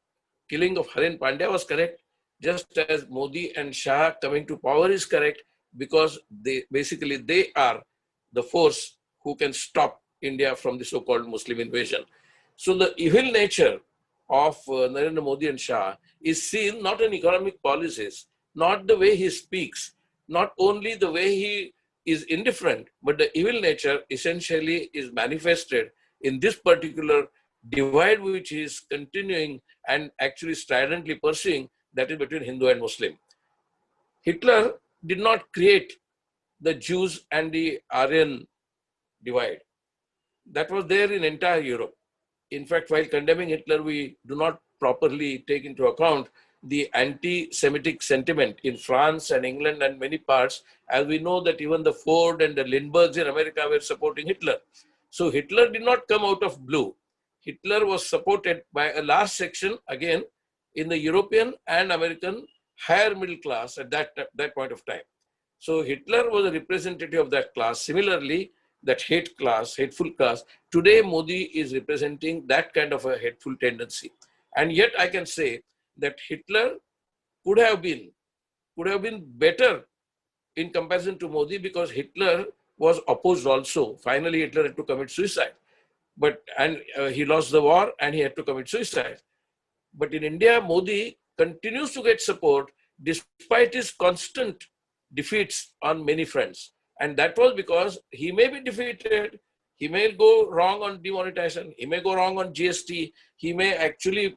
killing of Harin Pandya was correct, just as Modi and Shah coming to power is correct, because they are the force who can stop India from the so-called Muslim invasion. So the evil nature of Narendra Modi and Shah is seen not in economic policies, not the way he speaks, not only the way he is indifferent, but the evil nature essentially is manifested in this particular divide which is continuing and actually stridently pursuing, that is between Hindu and Muslim. Hitler did not create the Jews and the Aryan divide. That was there in entire Europe. In fact, while condemning Hitler, we do not properly take into account the anti-Semitic sentiment in France and England and many parts, as we know that even the Ford and the Lindberghs in America were supporting Hitler. So Hitler did not come out of blue. Hitler was supported by a large section, again, in the European and American higher middle class at that point of time. So Hitler was a representative of that class. Similarly, that hateful class, today Modi is representing that kind of a hateful tendency. And yet I can say that Hitler could have been better in comparison to Modi, because Hitler was opposed also. Finally, Hitler had to commit suicide. He lost the war and he had to commit suicide. But in India, Modi continues to get support despite his constant defeats on many fronts. And that was because he may be defeated, he may go wrong on demonetization, he may go wrong on GST, he may actually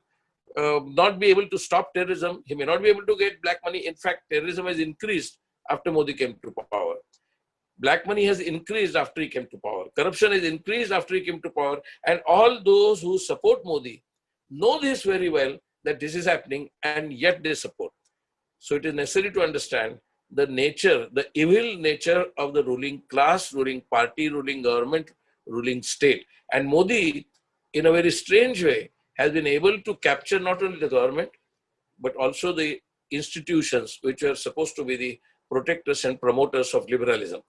not be able to stop terrorism, he may not be able to get black money. In fact, terrorism has increased after Modi came to power. Black money has increased after he came to power. Corruption has increased after he came to power. And all those who support Modi know this very well, that this is happening, and yet they support. So it is necessary to understand the nature, the evil nature of the ruling class, ruling party, ruling government, ruling state. And Modi, in a very strange way, has been able to capture not only the government, but also the institutions which are supposed to be the protectors and promoters of liberalism.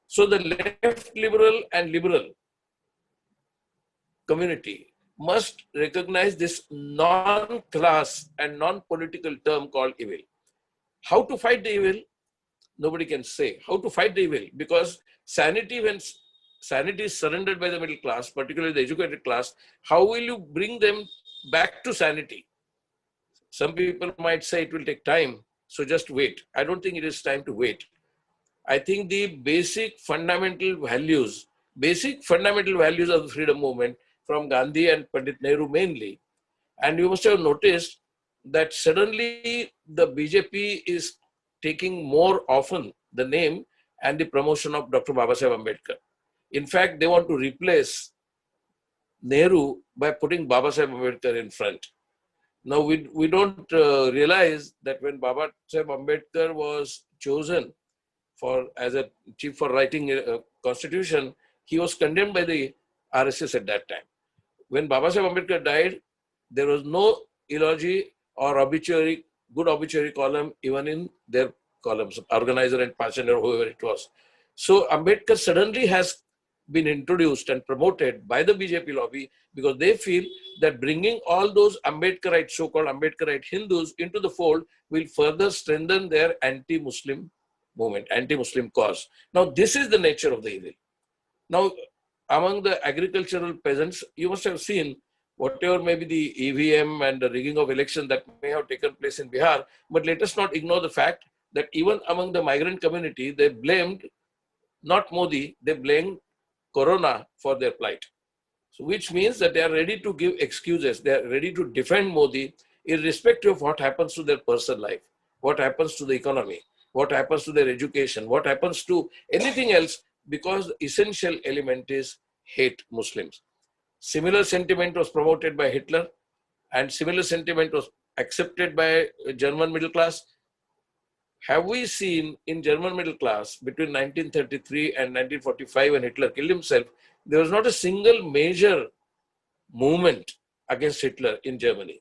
So the left liberal and liberal community must recognize this non-class and non-political term called evil. How to fight the evil? Nobody can say. How to fight the evil? Because sanity, when sanity is surrendered by the middle class, particularly the educated class, how will you bring them back to sanity? Some people might say it will take time, so just wait. I don't think it is time to wait. I think the basic fundamental values of the freedom movement from Gandhi and Pandit Nehru mainly, and you must have noticed that suddenly the BJP is taking more often the name and the promotion of Dr. Babasaheb Ambedkar. In fact, they want to replace Nehru by putting Babasaheb Ambedkar in front. Now, we don't realize that when Babasaheb Ambedkar was chosen as a chief for writing a constitution, he was condemned by the RSS at that time. When Babasaheb Ambedkar died, there was no eulogy or good obituary column even in their columns, organizer and passenger, whoever it was. So Ambedkar suddenly has been introduced and promoted by the BJP lobby, because they feel that bringing all those Ambedkarite, so-called Ambedkarite Hindus into the fold will further strengthen their anti-Muslim movement, anti-Muslim cause. Now, this is the nature of the evil. Now, among the agricultural peasants, you must have seen whatever may be the EVM and the rigging of election that may have taken place in Bihar, but let us not ignore the fact that even among the migrant community, they blamed not Modi, they blamed Corona for their plight. So, which means that they are ready to give excuses, they are ready to defend Modi irrespective of what happens to their personal life, what happens to the economy, what happens to their education, what happens to anything else, because the essential element is hate Muslims. Similar sentiment was promoted by Hitler, and similar sentiment was accepted by German middle class. Have we seen in German middle class between 1933 and 1945, when Hitler killed himself, there was not a single major movement against Hitler in Germany.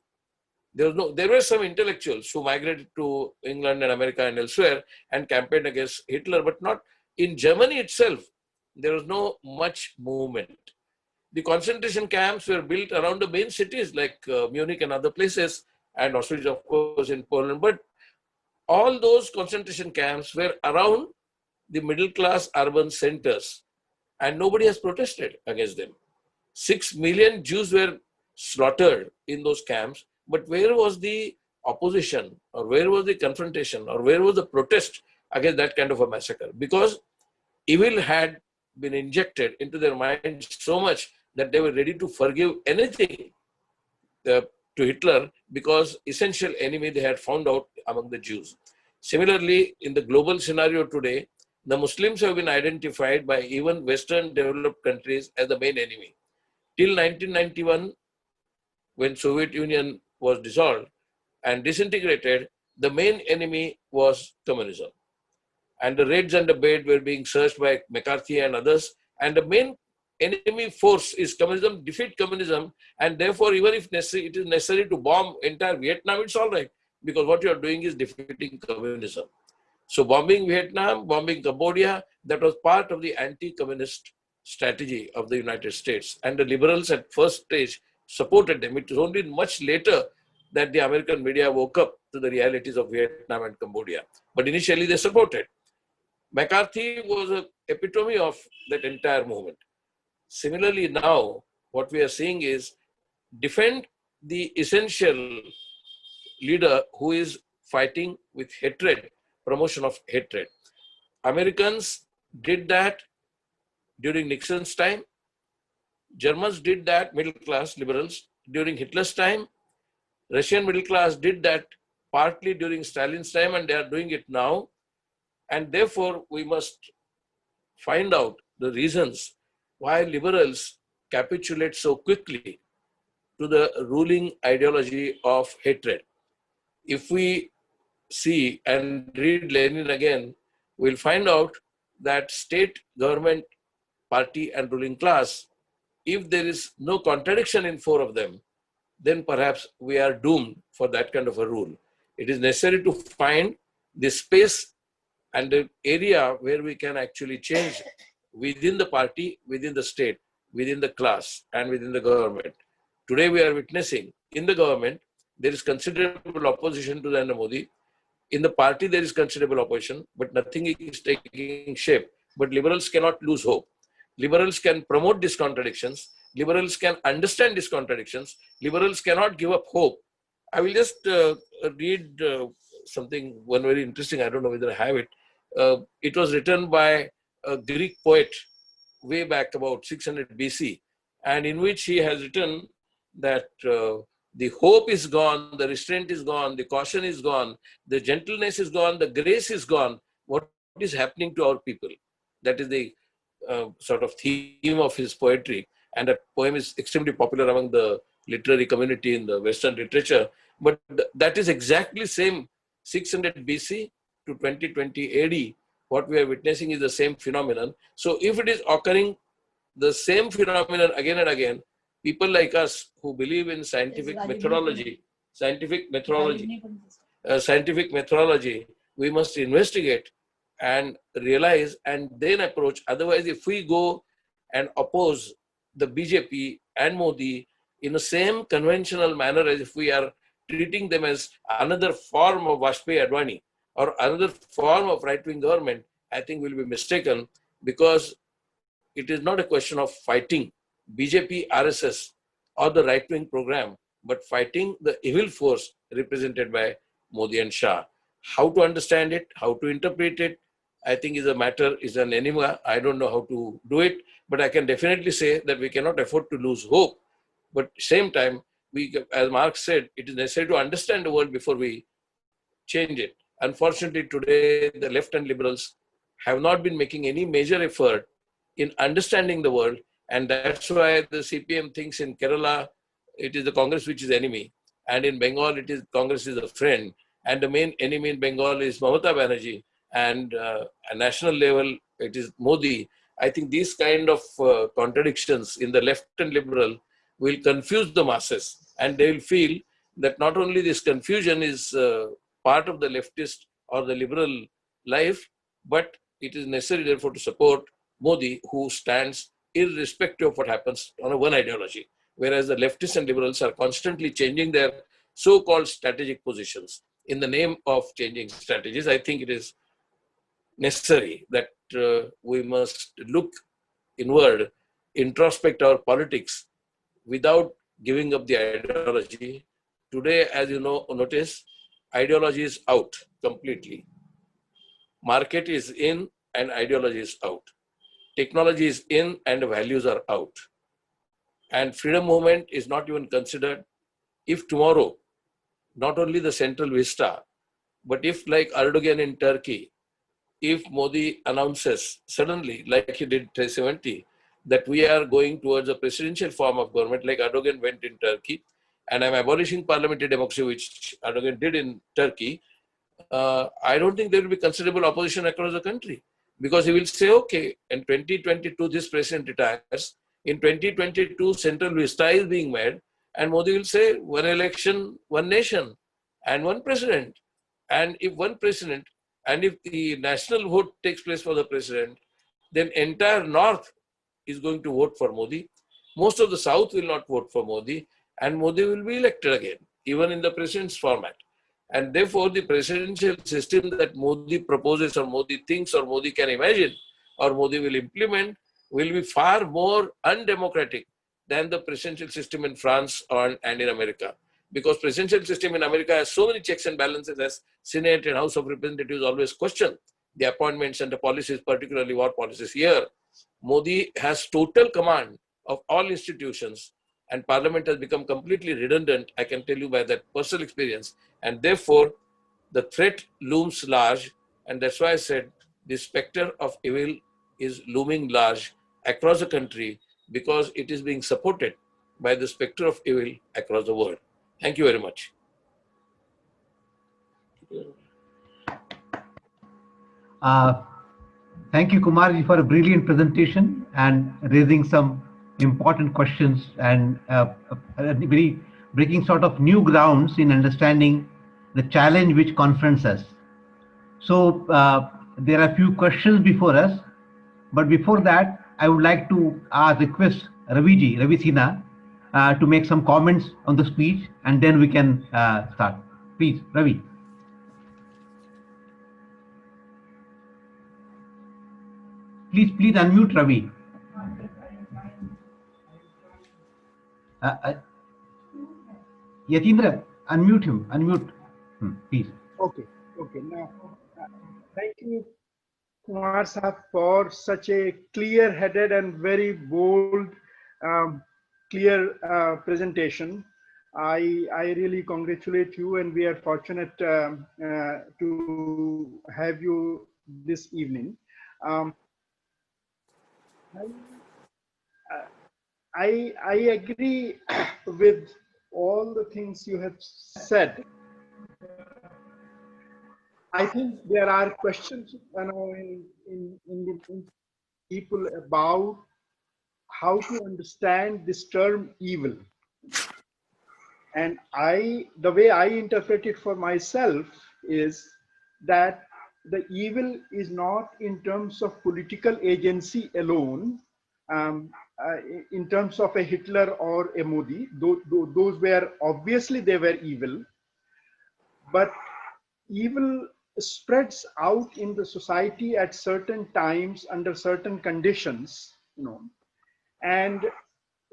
There were some intellectuals who migrated to England and America and elsewhere and campaigned against Hitler, but not in Germany itself. There was no much movement. The concentration camps were built around the main cities like Munich and other places, and Auschwitz, of course, in Poland. But all those concentration camps were around the middle class urban centers, and nobody has protested against them. 6 million Jews were slaughtered in those camps, but where was the opposition, or where was the confrontation, or where was the protest against that kind of a massacre? Because evil had been injected into their minds so much that they were ready to forgive anything to Hitler, because essential enemy they had found out among the Jews. Similarly, in the global scenario today, the Muslims have been identified by even Western developed countries as the main enemy. Till 1991, when Soviet Union was dissolved and disintegrated, the main enemy was communism. And the raids and the bed were being searched by McCarthy and others. And the main enemy force is communism, defeat communism. And therefore, even if necessary, it is necessary to bomb entire Vietnam, it's all right. Because what you are doing is defeating communism. So bombing Vietnam, bombing Cambodia, that was part of the anti-communist strategy of the United States. And the liberals at first stage supported them. It was only much later that the American media woke up to the realities of Vietnam and Cambodia. But initially they supported. McCarthy was an epitome of that entire movement. Similarly, now what we are seeing is defend the essential leader who is fighting with hatred, promotion of hatred. Americans did that during Nixon's time. Germans did that, middle class liberals, during Hitler's time. Russian middle class did that partly during Stalin's time, and they are doing it now. And therefore, we must find out the reasons why liberals capitulate so quickly to the ruling ideology of hatred. If we see and read Lenin again, we'll find out that state, government, party, and ruling class, if there is no contradiction in four of them, then perhaps we are doomed for that kind of a rule. It is necessary to find the space and the area where we can actually change within the party, within the state, within the class, and within the government. Today we are witnessing in the government, there is considerable opposition to Narendra Modi. In the party, there is considerable opposition, but nothing is taking shape. But liberals cannot lose hope. Liberals can promote these contradictions. Liberals can understand these contradictions. Liberals cannot give up hope. I will just read something, one very interesting, I don't know whether I have it. It was written by a Greek poet way back about 600 BC, and in which he has written that the hope is gone, the restraint is gone, the caution is gone, the gentleness is gone, the grace is gone. What is happening to our people? That is the sort of theme of his poetry. And that poem is extremely popular among the literary community in the Western literature. But that is exactly same 600 BC to 2020 AD. What we are witnessing is the same phenomenon. So if it is occurring, the same phenomenon again and again, people like us who believe in scientific methodology, we must investigate and realize and then approach. Otherwise, if we go and oppose the BJP and Modi in the same conventional manner as if we are treating them as another form of Vajpayee Advani or another form of right-wing government, I think we'll be mistaken, because it is not a question of fighting BJP, RSS or the right-wing program, but fighting the evil force represented by Modi and Shah. How to understand it, how to interpret it, I think is a matter, is an enigma. I don't know how to do it, but I can definitely say that we cannot afford to lose hope. But same time, we, as Marx said, it is necessary to understand the world before we change it. Unfortunately, today, the left and liberals have not been making any major effort in understanding the world. And that's why the CPM thinks in Kerala, it is the Congress which is enemy. And in Bengal, it is Congress is a friend. And the main enemy in Bengal is Mamata Banerjee. And at national level, it is Modi. I think these kind of contradictions in the left and liberal will confuse the masses. And they will feel that not only this confusion is part of the leftist or the liberal life, but it is necessary therefore to support Modi, who stands irrespective of what happens on a one ideology, whereas the leftists and liberals are constantly changing their so-called strategic positions. in the name of changing strategies. I think it is necessary that we must look inward, introspect our politics without giving up the ideology. Today, as you know, notice, ideology is out completely. Market is in and ideology is out. Technology is in and values are out. And freedom movement is not even considered. If tomorrow, not only the central vista, but if like Erdogan in Turkey, if Modi announces suddenly, like he did in 2070, that we are going towards a presidential form of government, like Erdogan went in Turkey, and I'm abolishing parliamentary democracy, which Erdogan did in Turkey, I don't think there will be considerable opposition across the country, because he will say, okay, in 2022, this president retires. In 2022, central vista is being made, and Modi will say, one election, one nation, and one president. And if one president, and if the national vote takes place for the president, then entire North is going to vote for Modi. Most of the South will not vote for Modi, and Modi will be elected again, even in the president's format. And therefore, the presidential system that Modi proposes, or Modi thinks, or Modi can imagine, or Modi will implement, will be far more undemocratic than the presidential system in France and in America. Because presidential system in America has so many checks and balances, as Senate and House of Representatives always question the appointments and the policies, particularly war policies. Here, Modi has total command of all institutions, and parliament has become completely redundant, I can tell you by that personal experience. And therefore, the threat looms large, and that's why I said the specter of evil is looming large across the country, because it is being supported by the specter of evil across the world. Thank you very much. Thank you, Kumar, for a brilliant presentation and raising some important questions and very breaking sort of new grounds in understanding the challenge which confronts us. So there are a few questions before us, but before that, I would like to request Ravi Sinha, to make some comments on the speech, and then we can start. Please, Ravi. Please unmute Ravi. Yatindra, unmute him. Unmute. Please. Okay. Now, thank you, Kumar Sahab, for such a clear-headed and very bold, clear presentation. I really congratulate you, and we are fortunate to have you this evening. I agree with all the things you have said. I think there are questions, in people about how to understand this term evil. And the way I interpret it for myself is that the evil is not in terms of political agency alone, in terms of a Hitler or a Modi. Those were obviously, they were evil, but evil spreads out in the society at certain times under certain conditions, and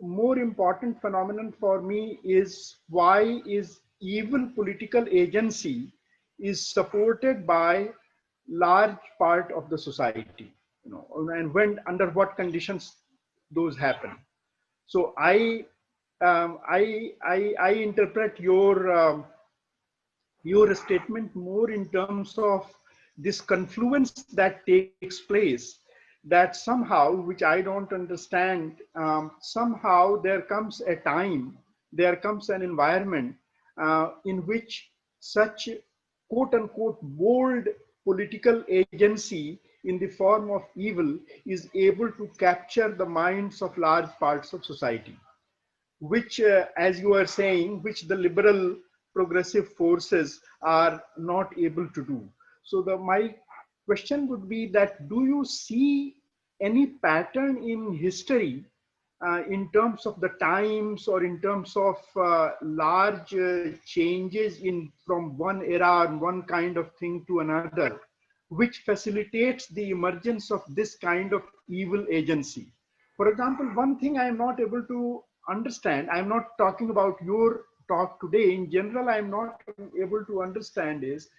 more important phenomenon for me is why is evil political agency is supported by large part of the society, and when, under what conditions those happen. So I interpret your statement more in terms of this confluence that takes place, that somehow, which I don't understand, somehow there comes a time, there comes an environment in which such quote unquote bold political agency in the form of evil is able to capture the minds of large parts of society, which, as you are saying, which the liberal progressive forces are not able to do. So my question would be that, do you see any pattern in history in terms of the times or in terms of large changes in from one era and one kind of thing to another, which facilitates the emergence of this kind of evil agency. For example, one thing I am not able to understand, I'm not talking about your talk today, in general, I'm not able to understand is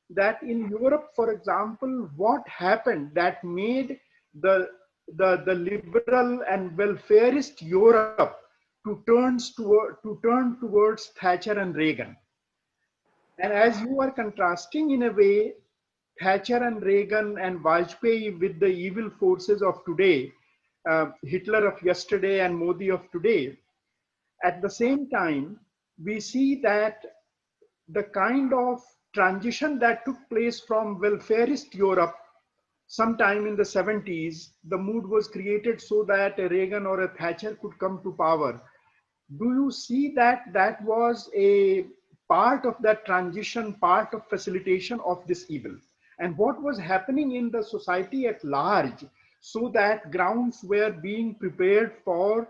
that in Europe, for example, what happened that made the liberal and welfarist Europe to turn towards Thatcher and Reagan. And as you are contrasting in a way, Thatcher and Reagan and Vajpayee with the evil forces of today, Hitler of yesterday and Modi of today, at the same time, we see that the kind of transition that took place from welfarist Europe sometime in the 70s, the mood was created so that a Reagan or a Thatcher could come to power. Do you see that that was a part of that transition, part of facilitation of this evil? And what was happening in the society at large so that grounds were being prepared for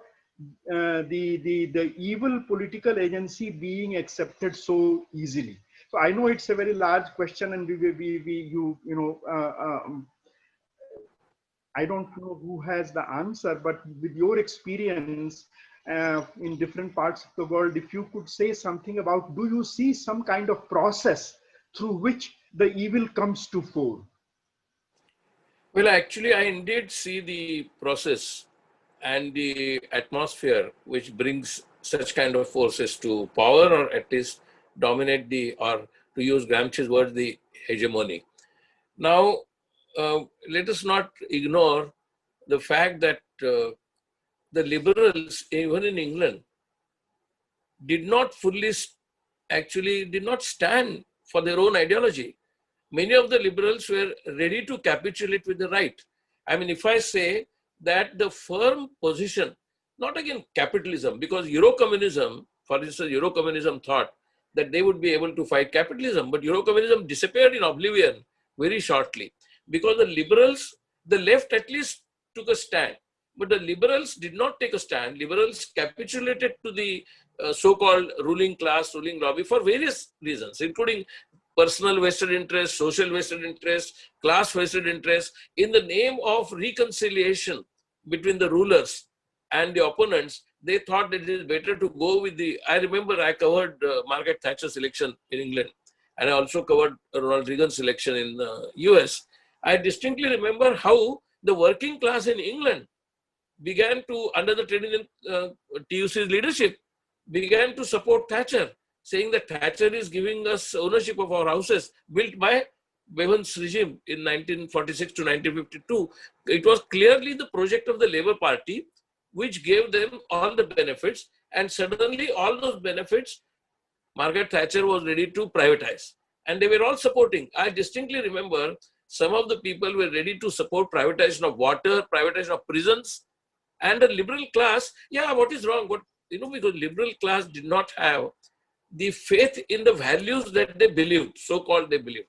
the evil political agency being accepted so easily? So I know it's a very large question, and I don't know who has the answer, but with your experience in different parts of the world, if you could say something about, do you see some kind of process through which the evil comes to fore? Well, actually, I indeed see the process and the atmosphere which brings such kind of forces to power, or at least dominate the, or to use Gramsci's word, the hegemony. Now, let us not ignore the fact that the liberals, even in England, did not fully, actually did not stand for their own ideology. Many of the liberals were ready to capitulate with the right. I mean, if I say that the firm position, not against capitalism, because Eurocommunism, for instance, Eurocommunism thought that they would be able to fight capitalism, but Eurocommunism disappeared in oblivion very shortly, because the liberals, the left at least took a stand, but the liberals did not take a stand. Liberals capitulated to the so-called ruling class, ruling lobby for various reasons, including personal vested interest, social vested interest, class vested interest, in the name of reconciliation between the rulers and the opponents. They thought that it is better to go with the, I remember I covered Margaret Thatcher's election in England, and I also covered Ronald Reagan's election in the US. I distinctly remember how the working class in England began to, under the trade union TUC's leadership, began to support Thatcher, saying that Thatcher is giving us ownership of our houses built by Bevan's regime in 1946 to 1952. It was clearly the project of the Labour Party which gave them all the benefits, and suddenly all those benefits Margaret Thatcher was ready to privatize, and they were all supporting. I distinctly remember some of the people were ready to support privatization of water, privatization of prisons, and the liberal class, yeah, what is wrong? What, because liberal class did not have the faith in the values that they believed, so-called they believed.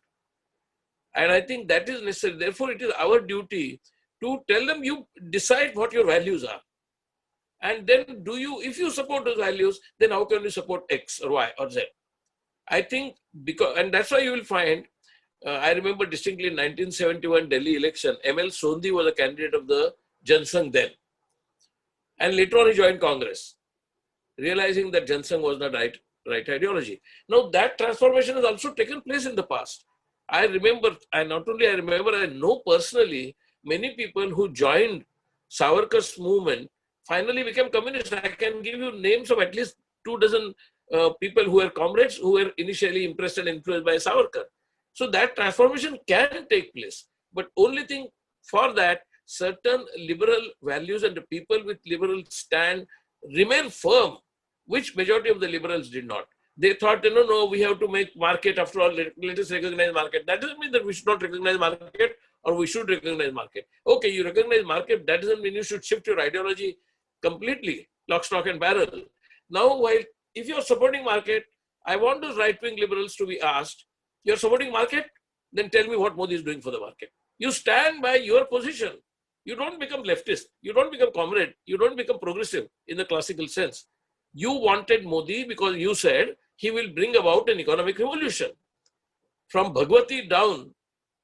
And I think that is necessary. Therefore, it is our duty to tell them, you decide what your values are. And then if you support those values, then how can you support X or Y or Z? I think and that's why you will find, I remember distinctly in 1971 Delhi election, M.L. Sondhi was a candidate of the Jansangh then. And later on he joined Congress, realizing that Jansangh was not right ideology. Now that transformation has also taken place in the past. I remember, and not only I remember, I know personally many people who joined Savarkar's movement finally became communists. I can give you names of at least 24 people who were comrades who were initially impressed and influenced by Savarkar. So that transformation can take place, but only thing for that, certain liberal values and the people with liberal stand remain firm, which majority of the liberals did not. They thought, no, we have to make market, after all, let us recognize market. That doesn't mean that we should not recognize market, or we should recognize market. Okay, you recognize market, that doesn't mean you should shift your ideology completely, lock, stock and barrel. Now, if you're supporting market, I want those right-wing liberals to be asked, you're supporting market? Then tell me what Modi is doing for the market. You stand by your position. You don't become leftist. You don't become comrade. You don't become progressive in the classical sense. You wanted Modi because you said he will bring about an economic revolution. From Bhagwati down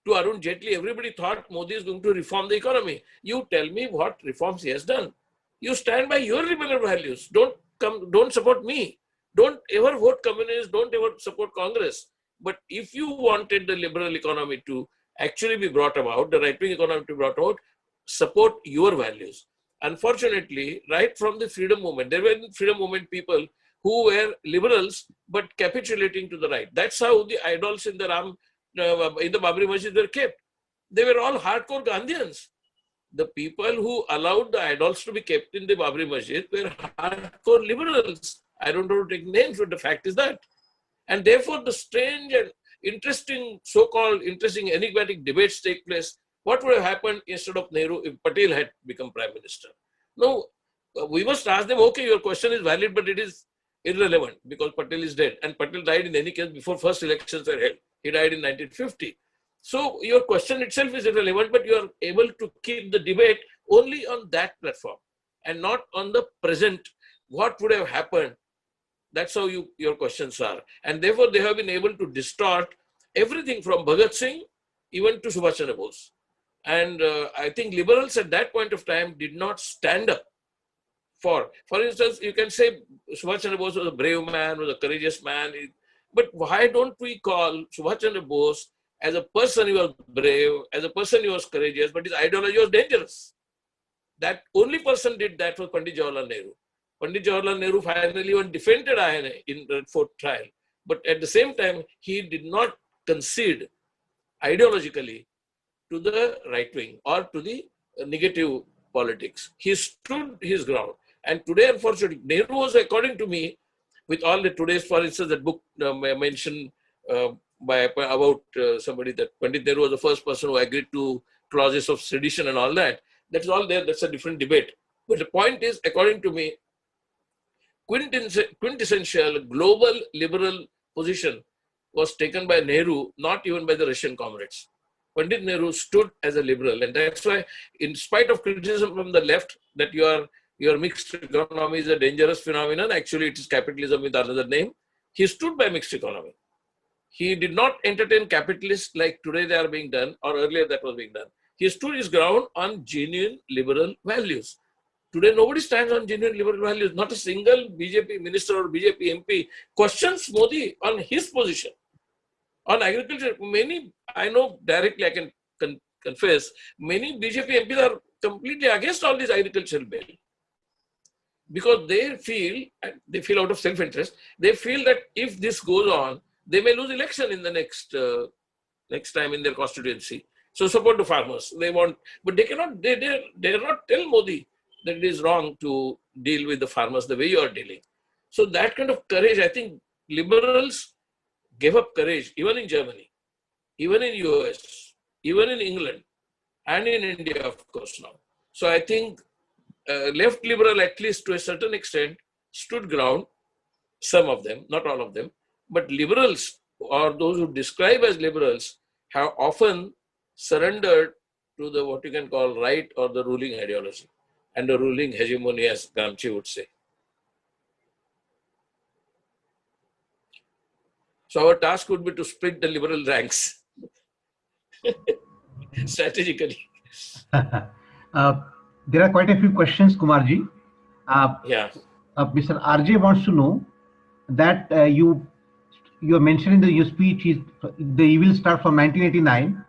to Arun Jaitley, everybody thought Modi is going to reform the economy. You tell me what reforms he has done. You stand by your liberal values. Don't support me. Don't ever vote communist. Don't ever support Congress. But if you wanted the liberal economy to actually be brought about, the right-wing economy to be brought out, support your values. Unfortunately, right from the freedom movement, there were freedom movement people who were liberals but capitulating to the right. That's how the idols in the Babri Masjid were kept. They were all hardcore Gandhians. The people who allowed the idols to be kept in the Babri Masjid were hardcore liberals. I don't know to take names, but the fact is that. And therefore, the strange and interesting, so-called interesting enigmatic debates take place. What would have happened instead of Nehru if Patel had become Prime Minister? No, we must ask them, okay, your question is valid, but it is irrelevant because Patel is dead. And Patel died in any case before first elections were held. He died in 1950. So your question itself is irrelevant, but you are able to keep the debate only on that platform and not on the present. What would have happened? That's how your questions are. And therefore, they have been able to distort everything from Bhagat Singh even to Subhash Chandra Bose. And I think liberals at that point of time did not stand up for instance, you can say Subhash Chandra Bose was a brave man, was a courageous man. But why don't we call Subhash Chandra Bose as a person he was brave, as a person he was courageous, but his ideology was dangerous? That only person did that was Pandit Jawaharlal Nehru. Pandit Jawaharlal Nehru finally even defended INA in the fourth trial. But at the same time, he did not concede ideologically to the right wing or to the negative politics. He stood his ground. And today, unfortunately, Nehru was, according to me, with all the today's, for instance, that book mentioned about somebody that Pandit Nehru was the first person who agreed to clauses of sedition and all that. That's all there. That's a different debate. But the point is, according to me, quintessential global liberal position was taken by Nehru, not even by the Russian comrades. Pandit Nehru stood as a liberal, and that's why, in spite of criticism from the left that your mixed economy is a dangerous phenomenon, actually it is capitalism with another name, he stood by mixed economy. He did not entertain capitalists like today they are being done, or earlier that was being done. He stood his ground on genuine liberal values. Today, nobody stands on genuine liberal values. Not a single BJP minister or BJP MP questions Modi on his position. On agriculture, many, I know directly, I can confess, many BJP MPs are completely against all this agricultural bill. Because they feel out of self-interest, they feel that if this goes on, they may lose election in the next time in their constituency. So support the farmers. They want, but they cannot, they dare not tell Modi that it is wrong to deal with the farmers the way you are dealing. So that kind of courage, I think liberals gave up courage, even in Germany, even in US, even in England, and in India, of course, now. So I think left liberal, at least to a certain extent, stood ground, some of them, not all of them, but liberals, or those who describe as liberals, have often surrendered to the what you can call right or the ruling ideology and the ruling hegemony, as Gramsci would say. So our task would be to split the liberal ranks strategically. There are quite a few questions, Kumarji. Yeah. Mr. RJ wants to know that you are mentioning in your speech is the evil start from 1989.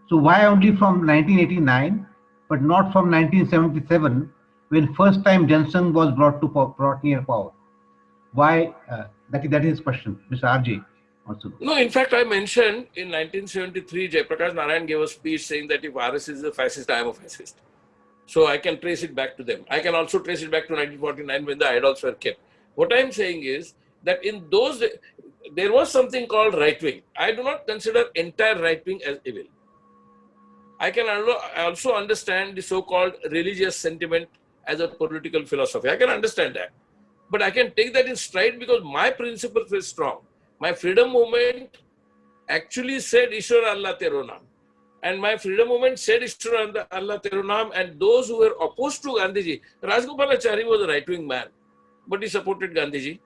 So why only from 1989, but not from 1977, when first time Johnson was brought near power? Why? That is his question, Mr. RJ. Also. No, in fact, I mentioned in 1973, Jayaprakash Narayan gave a speech saying that if RS is a fascist, I am a fascist. So I can trace it back to them. I can also trace it back to 1949 when the idols were kept. What I'm saying is that in those, there was something called right wing. I do not consider entire right wing as evil. I can also understand the so-called religious sentiment as a political philosophy. I can understand that. But I can take that in stride because my principles were strong. My freedom movement actually said, Ishwar Allah Tero Naam. And my freedom movement said Ishwar Allah Tero Naam, and those who were opposed to Gandhiji, Rajgopalachari was a right-wing man, but he supported Gandhiji.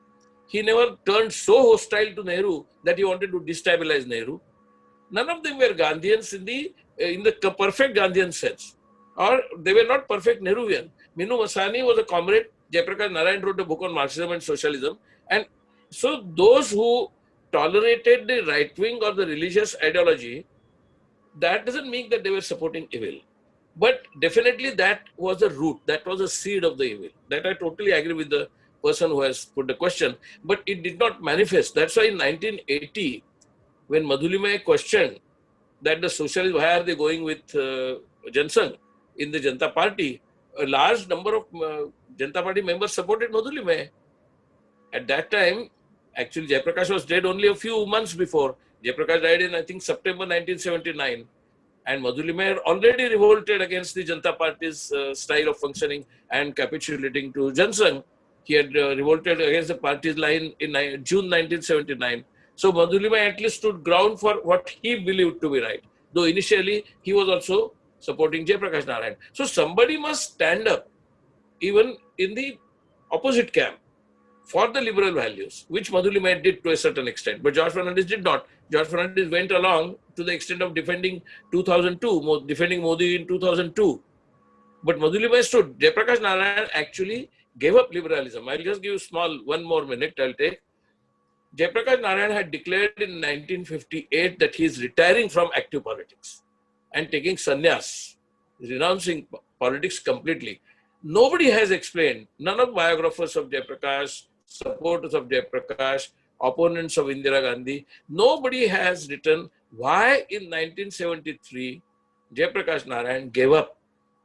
He never turned so hostile to Nehru that he wanted to destabilize Nehru. None of them were Gandhians in the perfect Gandhian sense, or they were not perfect Nehruvian. Minu Masani was a comrade. Jayaprakash Narayan wrote a book on Marxism and socialism, and so those who tolerated the right wing or the religious ideology, that doesn't mean that they were supporting evil. But definitely that was the root, that was the seed of the evil. That I totally agree with the person who has put the question, but it did not manifest. That's why in 1980, when Madhulimay questioned that the socialists, why are they going with Jansang in the Janata Party, a large number of Janata Party members supported Madhulimay. At that time, actually Jayaprakash was dead only a few months before. Jayaprakash died in, I think, September 1979. And Madhulimay had already revolted against the Janata Party's style of functioning and capitulating to Jansang. He had revolted against the party's line in June 1979. So Madhulimay at least stood ground for what he believed to be right. Though initially he was also supporting Jayaprakash Narayan. So somebody must stand up even in the opposite camp for the liberal values, which Madhulimay did to a certain extent. But George Fernandez did not. George Fernandez went along to the extent of defending 2002, defending Modi in 2002. But Madhulimay stood. Jayaprakash Narayan actually gave up liberalism. I'll just give you one more minute I'll take. Jayaprakash Narayan had declared in 1958 that he is retiring from active politics and taking sannyas, renouncing politics completely. Nobody has explained, none of biographers of Jayaprakash, supporters of Jayaprakash, opponents of Indira Gandhi, nobody has written why in 1973 Jayaprakash Narayan gave up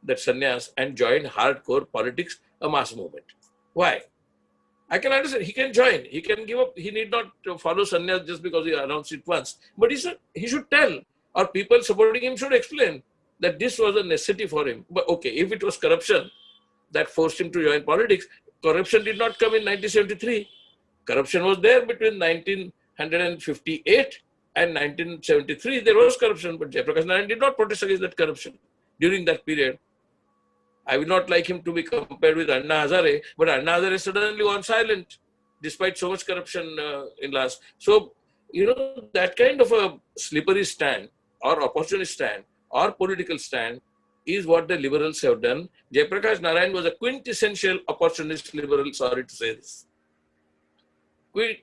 that sannyas and joined hardcore politics, a mass movement. Why? I can understand, he can join, he can give up, he need not follow sannyas just because he announced it once. But he should tell, or people supporting him should explain that this was a necessity for him. But okay, if it was corruption that forced him to join politics, corruption did not come in 1973. Corruption was there between 1958 and 1973. There was corruption, but Jayaprakash Narayan did not protest against that corruption during that period. I would not like him to be compared with Anna Hazare, but Anna Hazare suddenly gone silent despite so much corruption in last. So, that kind of a slippery stand or opportunist stand or political stand is what the liberals have done. Jayaprakash Narayan was a quintessential opportunist liberal, sorry to say this.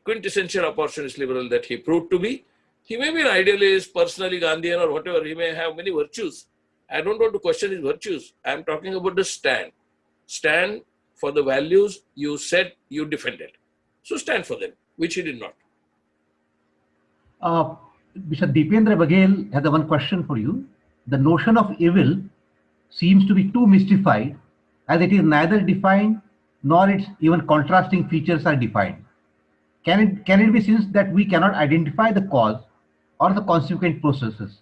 Quintessential opportunist liberal that he proved to be. He may be an idealist, personally Gandhian or whatever, he may have many virtues. I don't want to question his virtues. I am talking about the stand. Stand for the values you said you defended. So stand for them, which he did not. Mr. Deependra Baghel has one question for you. The notion of evil seems to be too mystified, as it is neither defined nor its even contrasting features are defined. Can it be since that we cannot identify the cause or the consequent processes?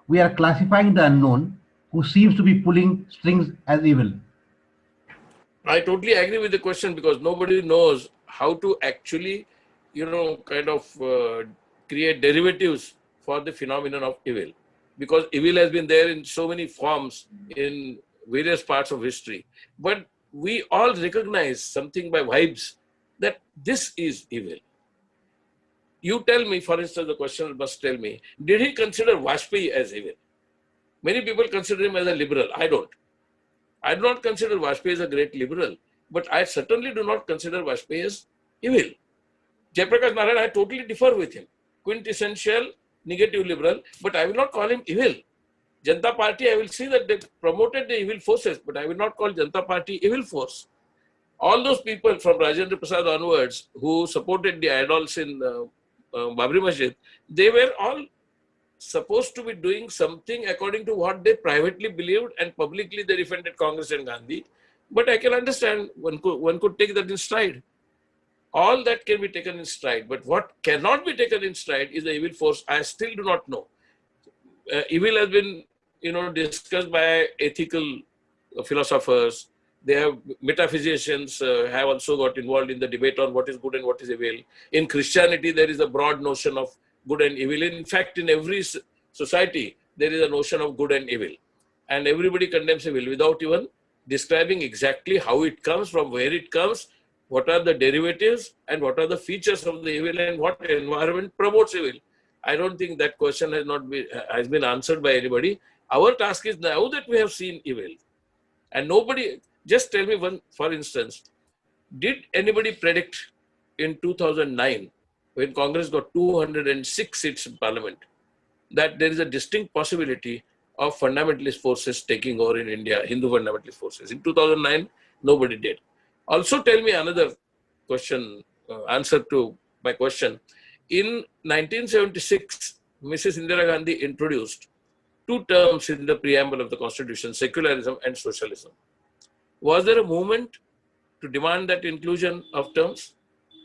We are classifying the unknown who seems to be pulling strings as evil. I totally agree with the question, because nobody knows how to actually, create derivatives for the phenomenon of evil. Because evil has been there in so many forms in various parts of history. But we all recognize something by vibes that this is evil. You tell me, for instance, the questioner must tell me, did he consider Vajpayee as evil? Many people consider him as a liberal. I don't. I do not consider Vajpayee as a great liberal, but I certainly do not consider Vajpayee as evil. Jayaprakash Narayan, I totally differ with him. Quintessential negative liberal, but I will not call him evil. Janata Party, I will see that they promoted the evil forces, but I will not call Janata Party evil force. All those people from Rajendra Prasad onwards who supported the idols in Babri Masjid, they were all supposed to be doing something according to what they privately believed, and publicly they defended Congress and Gandhi. But I can understand, one could take that in stride. All that can be taken in stride, but what cannot be taken in stride is the evil force. I still do not know. Evil has been, discussed by ethical philosophers. They have metaphysicians have also got involved in the debate on what is good and what is evil. In Christianity, there is a broad notion of good and evil. In fact, in every society, there is a notion of good and evil. And everybody condemns evil without even describing exactly how it comes, from where it comes, what are the derivatives, and what are the features of the evil, and what environment promotes evil. I don't think that question has been answered by anybody. Our task is, now that we have seen evil, and nobody, just tell me one, for instance, did anybody predict in 2009, when Congress got 206 seats in Parliament, that there is a distinct possibility of fundamentalist forces taking over in India, Hindu fundamentalist forces? In 2009, nobody did. Also, tell me another question, answer to my question. In 1976, Mrs. Indira Gandhi introduced two terms in the preamble of the Constitution, secularism and socialism. Was there a movement to demand that inclusion of terms?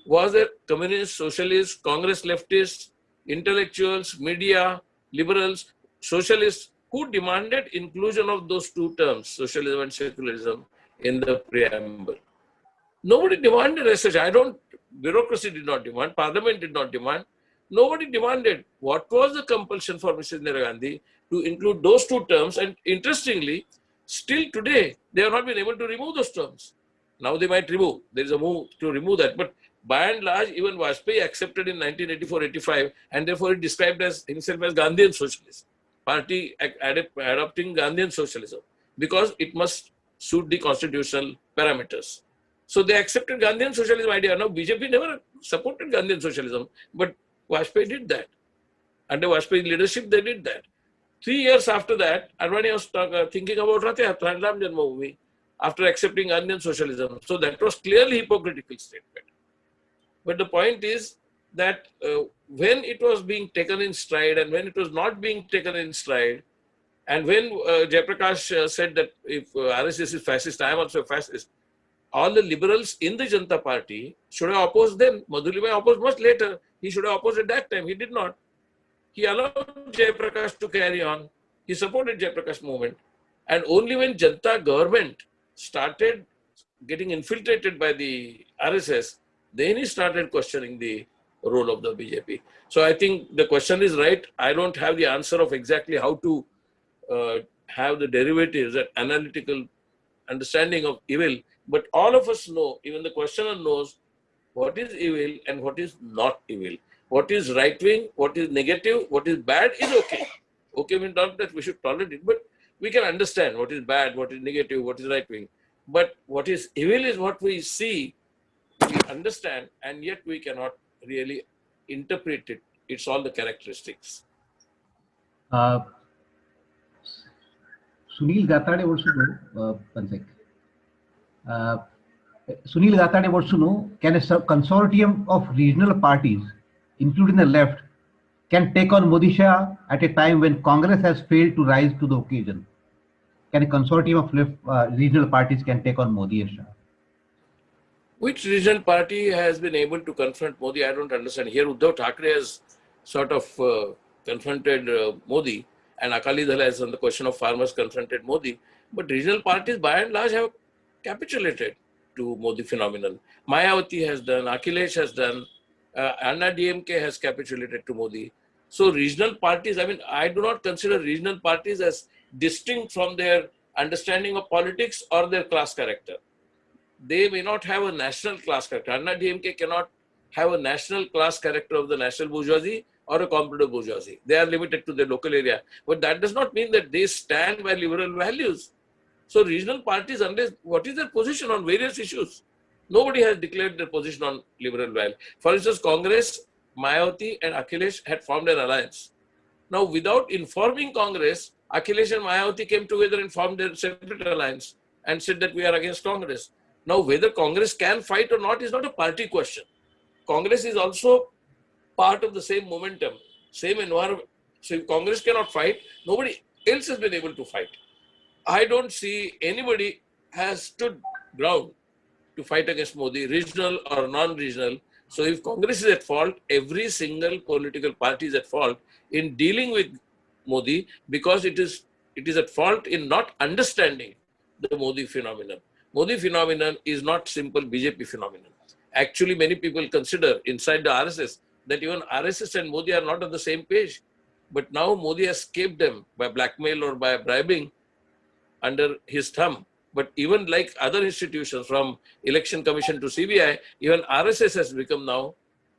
Was there communists, socialists, Congress leftists, intellectuals, media, liberals, socialists, who demanded inclusion of those two terms, socialism and secularism, in the preamble? Nobody demanded as such. Bureaucracy did not demand, Parliament did not demand. Nobody demanded. What was the compulsion for Mrs. Indira Gandhi to include those two terms? And interestingly, still today, they have not been able to remove those terms. Now they might remove. There is a move to remove that. But by and large, even Vajpayee accepted in 1984-85, and therefore he described himself as Gandhian socialist. Party adopting Gandhian socialism, because it must suit the constitutional parameters. So they accepted Gandhian socialism idea. Now BJP never supported Gandhian socialism, but Vajpayee did that. Under Vajpayee's leadership, they did that. 3 years after that, Advani was thinking about Rath Yatra, Ram Janmabhoomi, after accepting Gandhian socialism. So that was clearly hypocritical statement. But the point is that when it was being taken in stride and when it was not being taken in stride, and when Jayaprakash said that if RSS is fascist, I am also a fascist, all the liberals in the Janata Party should have opposed them. Madhulibhai opposed much later. He should have opposed at that time. He did not. He allowed Jayaprakash to carry on. He supported Jayaprakash movement. And only when Janata government started getting infiltrated by the RSS, then he started questioning the role of the BJP. So I think the question is right. I don't have the answer of exactly how to have the derivatives, that analytical understanding of evil. But all of us know, even the questioner knows, what is evil and what is not evil. What is right wing, what is negative, what is bad is okay. Okay means not that we should tolerate it, but we can understand what is bad, what is negative, what is right wing. But what is evil is what we see, we understand, and yet we cannot really interpret it. It's all the characteristics. Sunil Gatade wants to know, one sec. Sunil Gatade wants to know, can a consortium of regional parties, including the left, can take on Modi Shah at a time when Congress has failed to rise to the occasion? Can a consortium of left, regional parties can take on Modi and Shah? Which regional party has been able to confront Modi? I don't understand. Here, Uddhav Thackeray has sort of confronted Modi, and Akali Dal has, on the question of farmers, confronted Modi. But regional parties, by and large, have capitulated to Modi phenomenon. Mayawati has done, Akhilesh has done, Anna DMK has capitulated to Modi. So regional parties, I mean, I do not consider regional parties as distinct from their understanding of politics or their class character. They may not have a national class character. Anna DMK cannot have a national class character of the national bourgeoisie or a competitive bourgeoisie. They are limited to their local area. But that does not mean that they stand by liberal values. So regional parties, unless, what is their position on various issues? Nobody has declared their position on liberal value. For instance, Congress, Mayawati and Akhilesh had formed an alliance. Now, without informing Congress, Akhilesh and Mayawati came together and formed their separate alliance and said that we are against Congress. Now, whether Congress can fight or not is not a party question. Congress is also part of the same momentum, same environment. So if Congress cannot fight, nobody else has been able to fight. I don't see anybody has stood ground to fight against Modi, regional or non-regional. So if Congress is at fault, every single political party is at fault in dealing with Modi, because it is at fault in not understanding the Modi phenomenon. Modi phenomenon is not simple BJP phenomenon. Actually, many people consider inside the RSS that even RSS and Modi are not on the same page. But now Modi has escaped them by blackmail or by bribing under his thumb. But even like other institutions, from Election Commission to CBI, even RSS has become now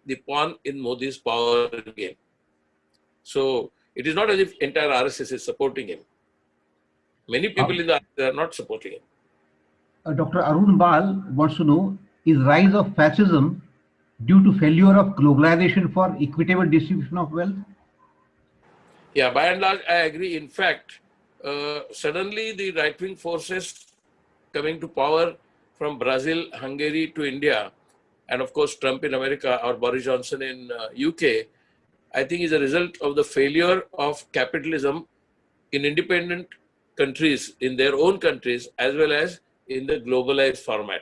the pawn in Modi's power game. So it is not as if entire RSS is supporting him. Many people in the RSS are not supporting him. Dr. Arun Bal wants to know, is rise of fascism due to failure of globalization for equitable distribution of wealth? Yeah, by and large, I agree. In fact, suddenly the right-wing forces coming to power from Brazil, Hungary to India, and of course Trump in America or Boris Johnson in UK, I think is a result of the failure of capitalism in independent countries, in their own countries, as well as in the globalized format.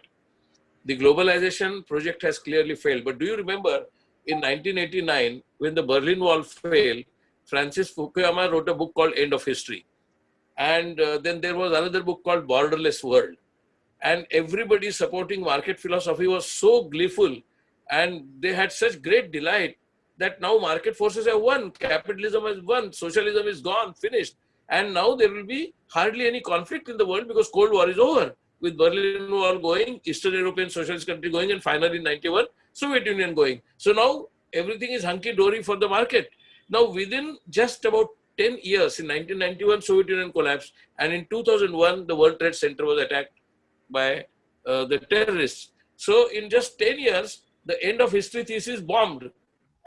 The globalization project has clearly failed. But do you remember in 1989, when the Berlin Wall failed, Francis Fukuyama wrote a book called End of History. And then there was another book called Borderless World. And everybody supporting market philosophy was so gleeful, and they had such great delight that now market forces have won, capitalism has won, socialism is gone, finished. And now there will be hardly any conflict in the world because Cold War is over, with Berlin Wall going, Eastern European socialist country going, and finally in 91, Soviet Union going. So now everything is hunky-dory for the market. Now within just about 10 years, in 1991, Soviet Union collapsed, and in 2001, the World Trade Center was attacked by the terrorists. So in just 10 years, the end of history thesis bombed.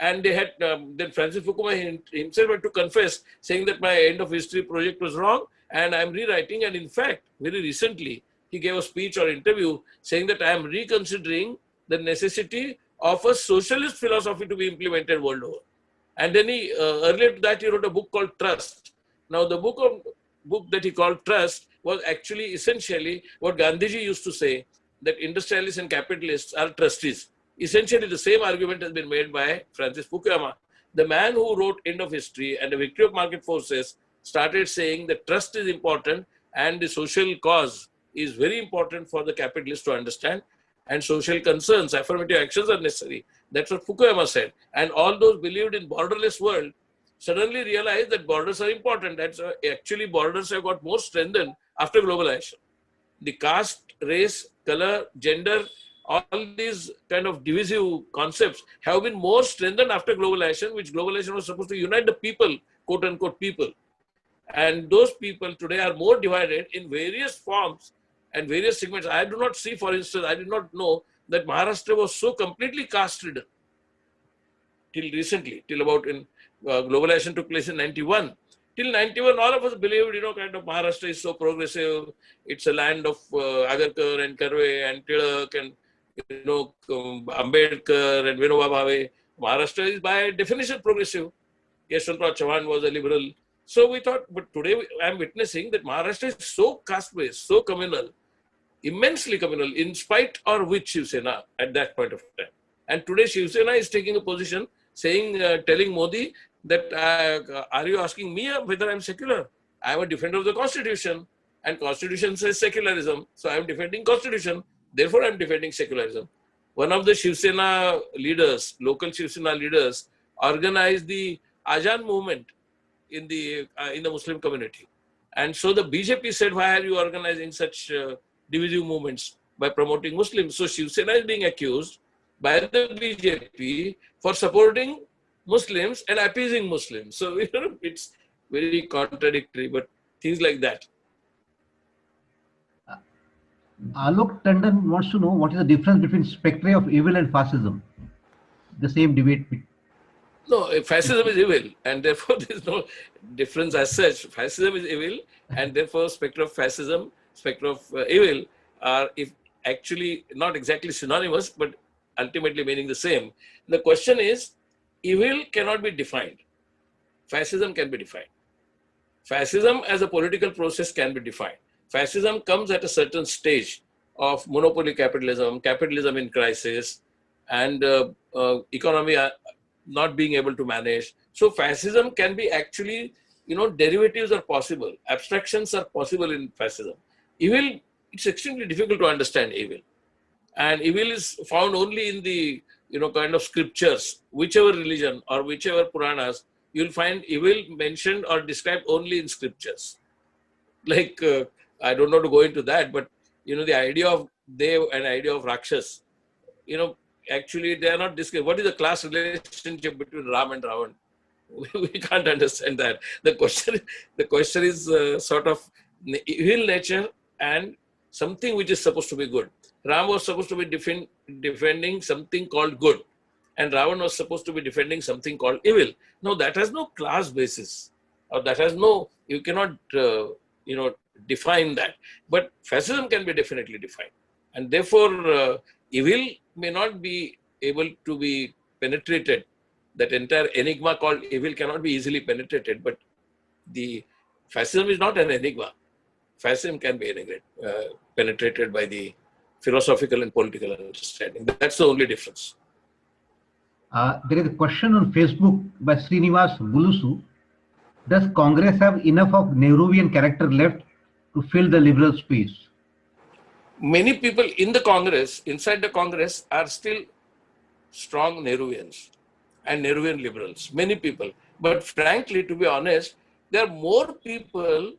And they had, then Francis Fukuyama himself had to confess, saying that my end of history project was wrong and I'm rewriting. And in fact, very recently, he gave a speech or interview saying that I am reconsidering the necessity of a socialist philosophy to be implemented world over. And then he, earlier to that, he wrote a book called Trust. Now, the book that he called Trust was actually essentially what Gandhiji used to say, that industrialists and capitalists are trustees. Essentially, the same argument has been made by Francis Fukuyama. The man who wrote End of History and the Victory of Market Forces started saying that trust is important and the social cause is very important for the capitalists to understand, and social concerns, affirmative actions are necessary. That's what Fukuyama said. And all those believed in borderless world suddenly realized that borders are important. That's actually borders have got more strengthened after globalization. The caste, race, color, gender, all these kind of divisive concepts have been more strengthened after globalization, which globalization was supposed to unite the people, quote unquote people. And those people today are more divided in various forms and various segments. I do not see, for instance, I did not know that Maharashtra was so completely caste ridden till recently, till about in globalization took place in 91. Till 91, all of us believed, kind of Maharashtra is so progressive. It's a land of Agarkar and Karve and Tilak and, Ambedkar and Vinoba Bhave. Maharashtra is by definition progressive. Yeshwantrao Chauhan was a liberal. So we thought, but today I am witnessing that Maharashtra is so caste-based, so communal, immensely communal, in spite or with Shiv Sena at that point of time. And today Shiv Sena is taking a position saying, telling Modi that, are you asking me whether I'm secular? I'm a defender of the Constitution, and Constitution says secularism. So I'm defending Constitution. Therefore, I'm defending secularism. One of the Shiv Sena leaders, local Shiv Sena leaders, organized the Ajan movement in the Muslim community. And so the BJP said, why are you organizing such divisive movements by promoting Muslims? So Shiv Sena is being accused by the BJP for supporting Muslims and appeasing Muslims. So it's very contradictory, but things like that. Alok Tandon wants to know what is the difference between Spectre of Evil and fascism. The same debate. No, fascism is evil, and therefore there is no difference as such. Fascism is evil, and therefore Spectre of fascism, Spectre of evil are if actually not exactly synonymous, but ultimately meaning the same. The question is, evil cannot be defined. Fascism can be defined. Fascism as a political process can be defined. Fascism comes at a certain stage of monopoly capitalism, capitalism in crisis, and economy not being able to manage. So fascism can be actually, derivatives are possible. Abstractions are possible in fascism. Evil, it's extremely difficult to understand evil. And evil is found only in the, kind of scriptures, whichever religion or whichever Puranas you'll find evil mentioned or described only in scriptures. Like, I don't know to go into that, but, the idea of Dev and idea of Rakshas, actually they are not described. What is the class relationship between Ram and Ravan? We can't understand that. The question is sort of evil nature and something which is supposed to be good. Ram was supposed to be defending something called good, and Ravan was supposed to be defending something called evil. No, that has no class basis, or that has no. You cannot, define that. But fascism can be definitely defined, and therefore evil may not be able to be penetrated. That entire enigma called evil cannot be easily penetrated, but the fascism is not an enigma. Fascism can be penetrated by the philosophical and political understanding. That's the only difference. There is a question on Facebook by Srinivas Bulusu. Does Congress have enough of Nehruvian character left to fill the liberal space? Many people in the Congress, inside the Congress, are still strong Nehruvians and Nehruvian liberals. Many people. But frankly, to be honest, there are more people,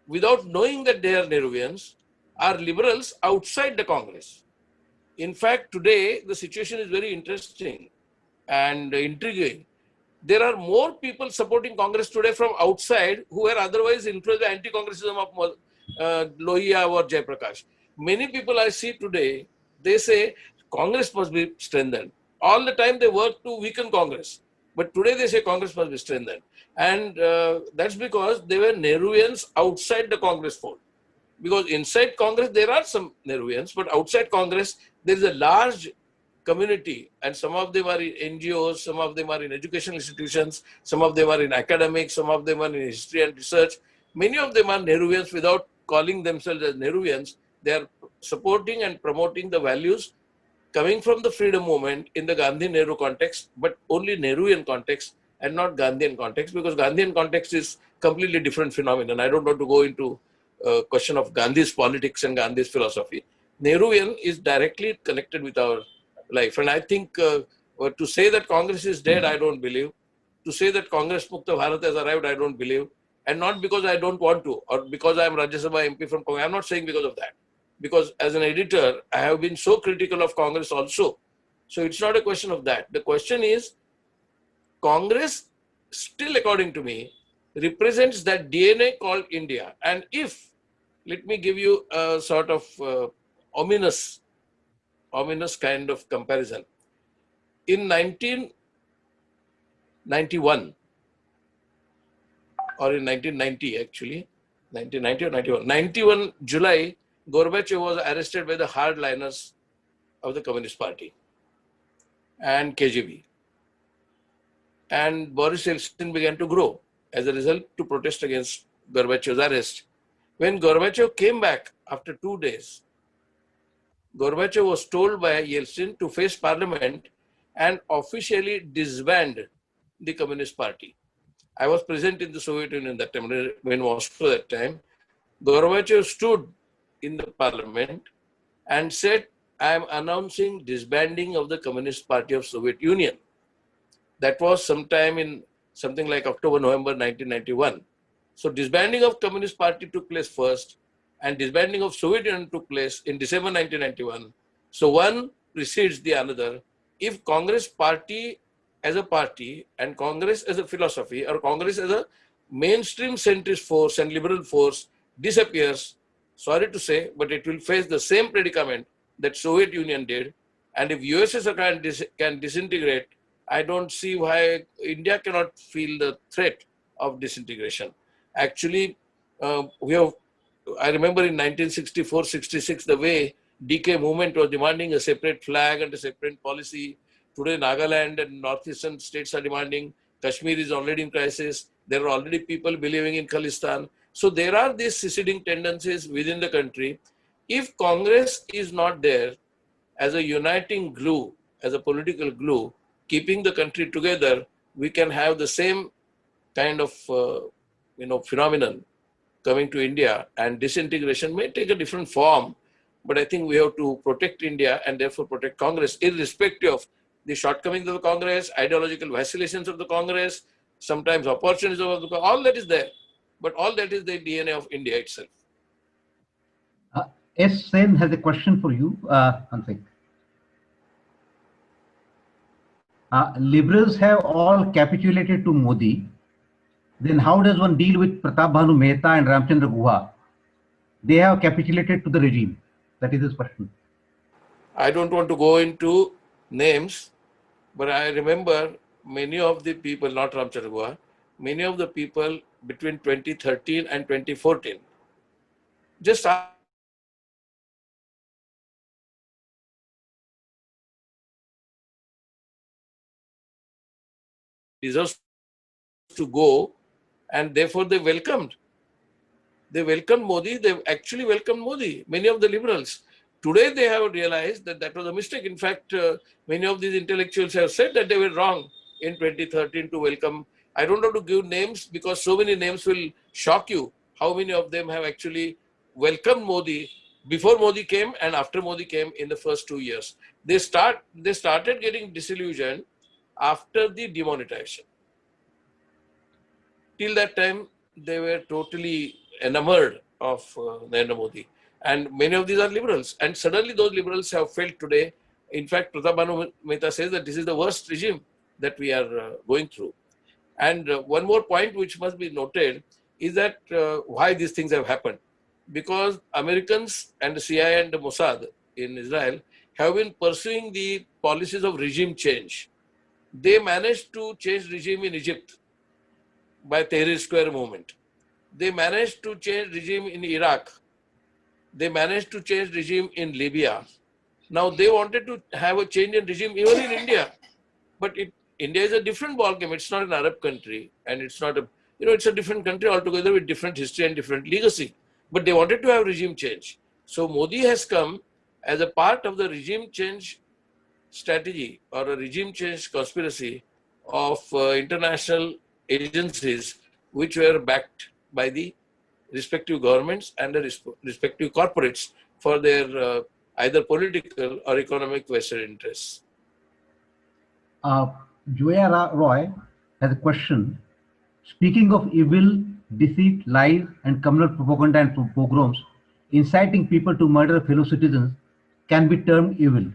without knowing that they are Nehruvians, are liberals outside the Congress. In fact, today, the situation is very interesting and intriguing. There are more people supporting Congress today from outside who were otherwise influenced by anti-Congressism of Lohia or Jayaprakash. Many people I see today, they say Congress must be strengthened. All the time they work to weaken Congress. But today they say Congress must be strengthened. And that's because they were Nehruvians outside the Congress fold. Because inside Congress, there are some Nehruvians, but outside Congress, there is a large community, and some of them are in NGOs, some of them are in educational institutions, some of them are in academics, some of them are in history and research. Many of them are Nehruvians without calling themselves as Nehruvians. They are supporting and promoting the values coming from the freedom movement in the Gandhi-Nehru context, but only Nehruvian context and not Gandhian context, because Gandhian context is completely different phenomenon. I don't want to go into question of Gandhi's politics and Gandhi's philosophy. Nehruvian is directly connected with our life. And I think to say that Congress is dead, I don't believe. To say that Congress Mukta Bharat has arrived, I don't believe. And not because I don't want to, or because I am Rajya Sabha MP from Congress. I'm not saying because of that. Because as an editor, I have been so critical of Congress also. So it's not a question of that. The question is, Congress still, according to me, represents that DNA called India. And if, let me give you a sort of ominous kind of comparison. In 1991, or in 1990 actually, 1990 or 91, 91 July, Gorbachev was arrested by the hardliners of the Communist Party and KGB. And Boris Yeltsin began to grow as a result to protest against Gorbachev's arrest. When Gorbachev came back after 2 days, Gorbachev was told by Yeltsin to face parliament and officially disband the Communist Party. I was present in the Soviet Union that time, when Moscow that time. Gorbachev stood in the parliament and said, I am announcing disbanding of the Communist Party of Soviet Union. That was sometime in something like October, November 1991. So disbanding of Communist Party took place first, and disbanding of Soviet Union took place in December 1991. So one precedes the another. If Congress Party as a party and Congress as a philosophy, or Congress as a mainstream centrist force and liberal force disappears, sorry to say, but it will face the same predicament that Soviet Union did. And if USSR can disintegrate, I don't see why India cannot feel the threat of disintegration. Actually, I remember in 1964-66, the way DK movement was demanding a separate flag and a separate policy. Today, Nagaland and northeastern states are demanding. Kashmir is already in crisis. There are already people believing in Khalistan. So there are these seceding tendencies within the country. If Congress is not there as a uniting glue, as a political glue, keeping the country together, we can have the same kind of phenomenon coming to India, and disintegration may take a different form. But I think we have to protect India and therefore protect Congress, irrespective of the shortcomings of the Congress, ideological vacillations of the Congress, sometimes opportunism of the court, all that is there. But all that is the DNA of India itself. S. Sen has a question for you. One thing. Liberals have all capitulated to Modi. Then how does one deal with Pratap Bhanu Mehta and Ramchandra Guha? They have capitulated to the regime. That is his question. I don't want to go into names, but I remember many of the people, not Ramchandra Guha, many of the people between 2013 and 2014 just deserves to go, and therefore they welcomed. They welcomed Modi. They actually welcomed Modi. Many of the liberals. Today they have realized that that was a mistake. In fact, many of these intellectuals have said that they were wrong in 2013 to welcome. I don't want to give names because so many names will shock you. How many of them have actually welcomed Modi before Modi came and after Modi came in the first 2 years. They started getting disillusioned after the demonetization. Till that time, they were totally enamored of Narendra Modi. And many of these are liberals. And suddenly those liberals have felt today, in fact, Pratap Bhanu Mehta says that this is the worst regime that we are going through. And one more point which must be noted is that why these things have happened. Because Americans and the CIA and the Mossad in Israel have been pursuing the policies of regime change. They managed to change regime in Egypt by Tahrir Square movement. They managed to change regime in Iraq. They managed to change regime in Libya. Now they wanted to have a change in regime even in India. But India is a different ballgame. It's not an Arab country, and it's not a, it's a different country altogether with different history and different legacy. But they wanted to have regime change. So Modi has come as a part of the regime change strategy or a regime change conspiracy of international agencies which were backed by the respective governments and the respective corporates for their either political or economic vested interests. Joya Roy has a question. Speaking of evil, deceit, lies, and communal propaganda and pogroms, inciting people to murder fellow citizens can be termed evil.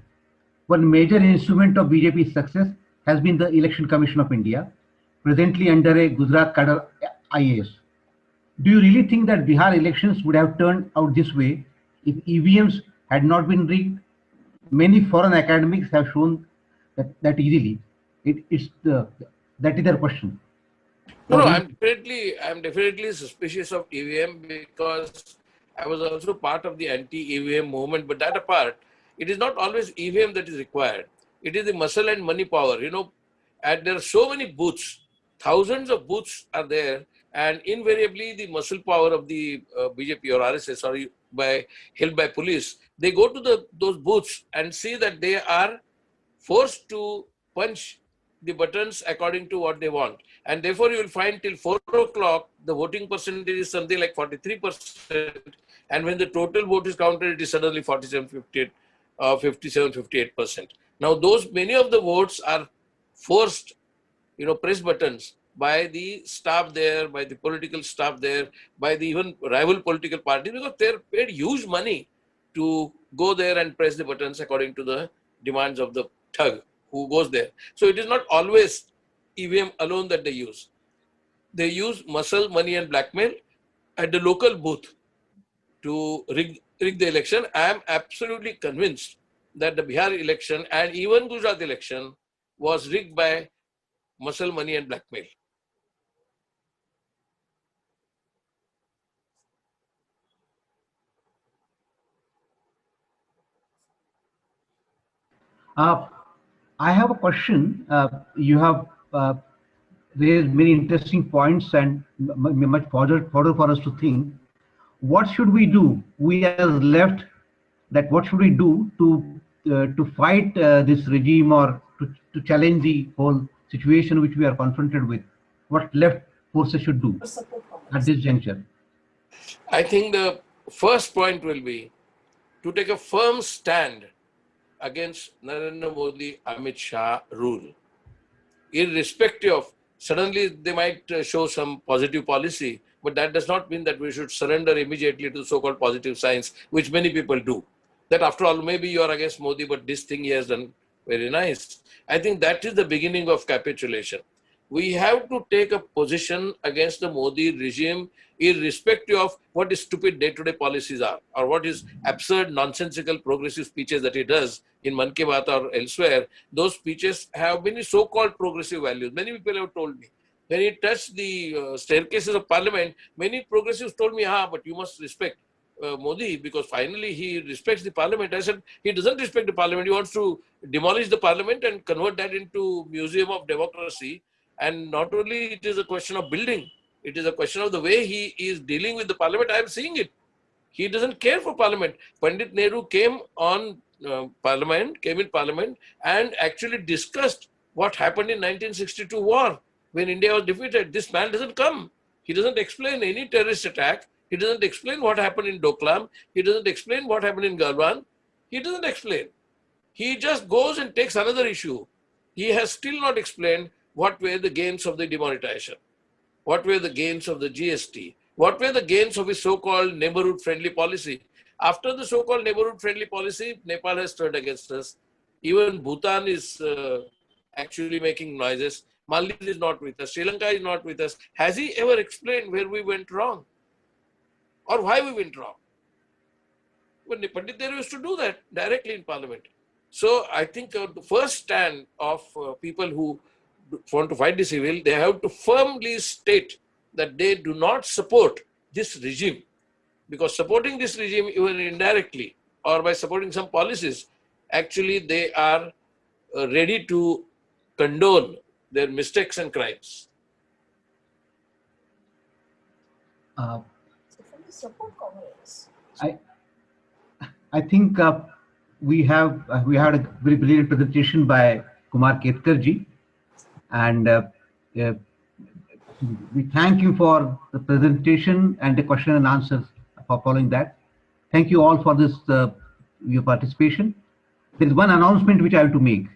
One major instrument of BJP's success has been the Election Commission of India, presently under a Gujarat cadre IAS. Do you really think that Bihar elections would have turned out this way if EVMs had not been rigged? Many foreign academics have shown that easily. That is their question. No, I'm definitely suspicious of EVM because I was also part of the anti-EVM movement. But that apart, it is not always EVM that is required. It is the muscle and money power. And there are so many booths, thousands of booths are there, and invariably the muscle power of the BJP or RSS or held by police, they go to those booths and see that they are forced to punch the buttons according to what they want. And therefore, you will find till 4 o'clock, the voting percentage is something like 43%. And when the total vote is counted, it is suddenly 47, 58, 57, 58%. Now, many of the votes are forced, press buttons by the staff there, by the political staff there, by the even rival political parties, because they're paid huge money to go there and press the buttons according to the demands of the thug who goes there. So it is not always EVM alone that they use. They use muscle, money and blackmail at the local booth to rig the election. I am absolutely convinced that the Bihar election and even Gujarat election was rigged by muscle, money and blackmail. I have a question. You have raised many interesting points and much further for us to think. What should we do? We as left, what should we do to fight this regime or to challenge the whole situation which we are confronted with? What left forces should do at this juncture? I think the first point will be to take a firm stand against Narendra Modi, Amit Shah rule, irrespective of Suddenly they might show some positive policy, but that does not mean that we should surrender immediately to so-called positive science, which many people do. That after all, maybe you are against Modi, but this thing he has done very nice. I think that is the beginning of capitulation. We have to take a position against the Modi regime, irrespective of what his stupid day-to-day policies are, or what his absurd, nonsensical, progressive speeches that he does in Man Ki Baat or elsewhere. Those speeches have many so-called progressive values. Many people have told me. When he touched the staircases of parliament, many progressives told me, but you must respect Modi, because finally he respects the parliament. I said, he doesn't respect the parliament. He wants to demolish the parliament and convert that into museum of democracy. And not only it is a question of building, it is a question of the way he is dealing with the parliament. I am seeing it. He doesn't care for parliament. Pandit Nehru came in parliament and actually discussed what happened in 1962 war when India was defeated. This man doesn't come. He doesn't explain any terrorist attack. He doesn't explain what happened in Doklam. He doesn't explain what happened in Galwan. He doesn't explain. He just goes and takes another issue. He has still not explained what were the gains of the demonetization. What were the gains of the GST? What were the gains of his so-called neighborhood-friendly policy? After the so-called neighborhood-friendly policy, Nepal has turned against us. Even Bhutan is actually making noises. Maldives is not with us. Sri Lanka is not with us. Has he ever explained where we went wrong? Or why we went wrong? But Pandit Nehru used to do that directly in parliament. So I think the first stand of people who want to fight this evil, they have to firmly state that they do not support this regime. Because supporting this regime, even indirectly, or by supporting some policies, actually they are ready to condone their mistakes and crimes. I think we had a very brilliant presentation by Kumar Ketkar ji, and we thank you for the presentation and the question and answers for following that. Thank you all for this your participation. There is one announcement which I have to make.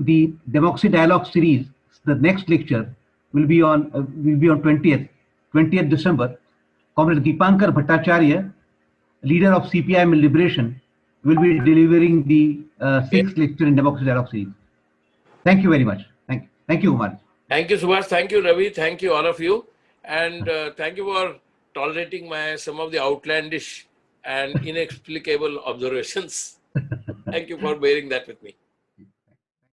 The Democracy Dialogue series, the next lecture will be on 20th December. Comrade Deepankar Bhattacharya, leader of CPIM Liberation, will be delivering the sixth lecture in Democracy Dialogue series. Thank you very much. Thank you, Kumar. Thank you, Subhash. Thank you, Ravi. Thank you, all of you. And thank you for tolerating some of the outlandish and inexplicable observations. Thank you for bearing that with me.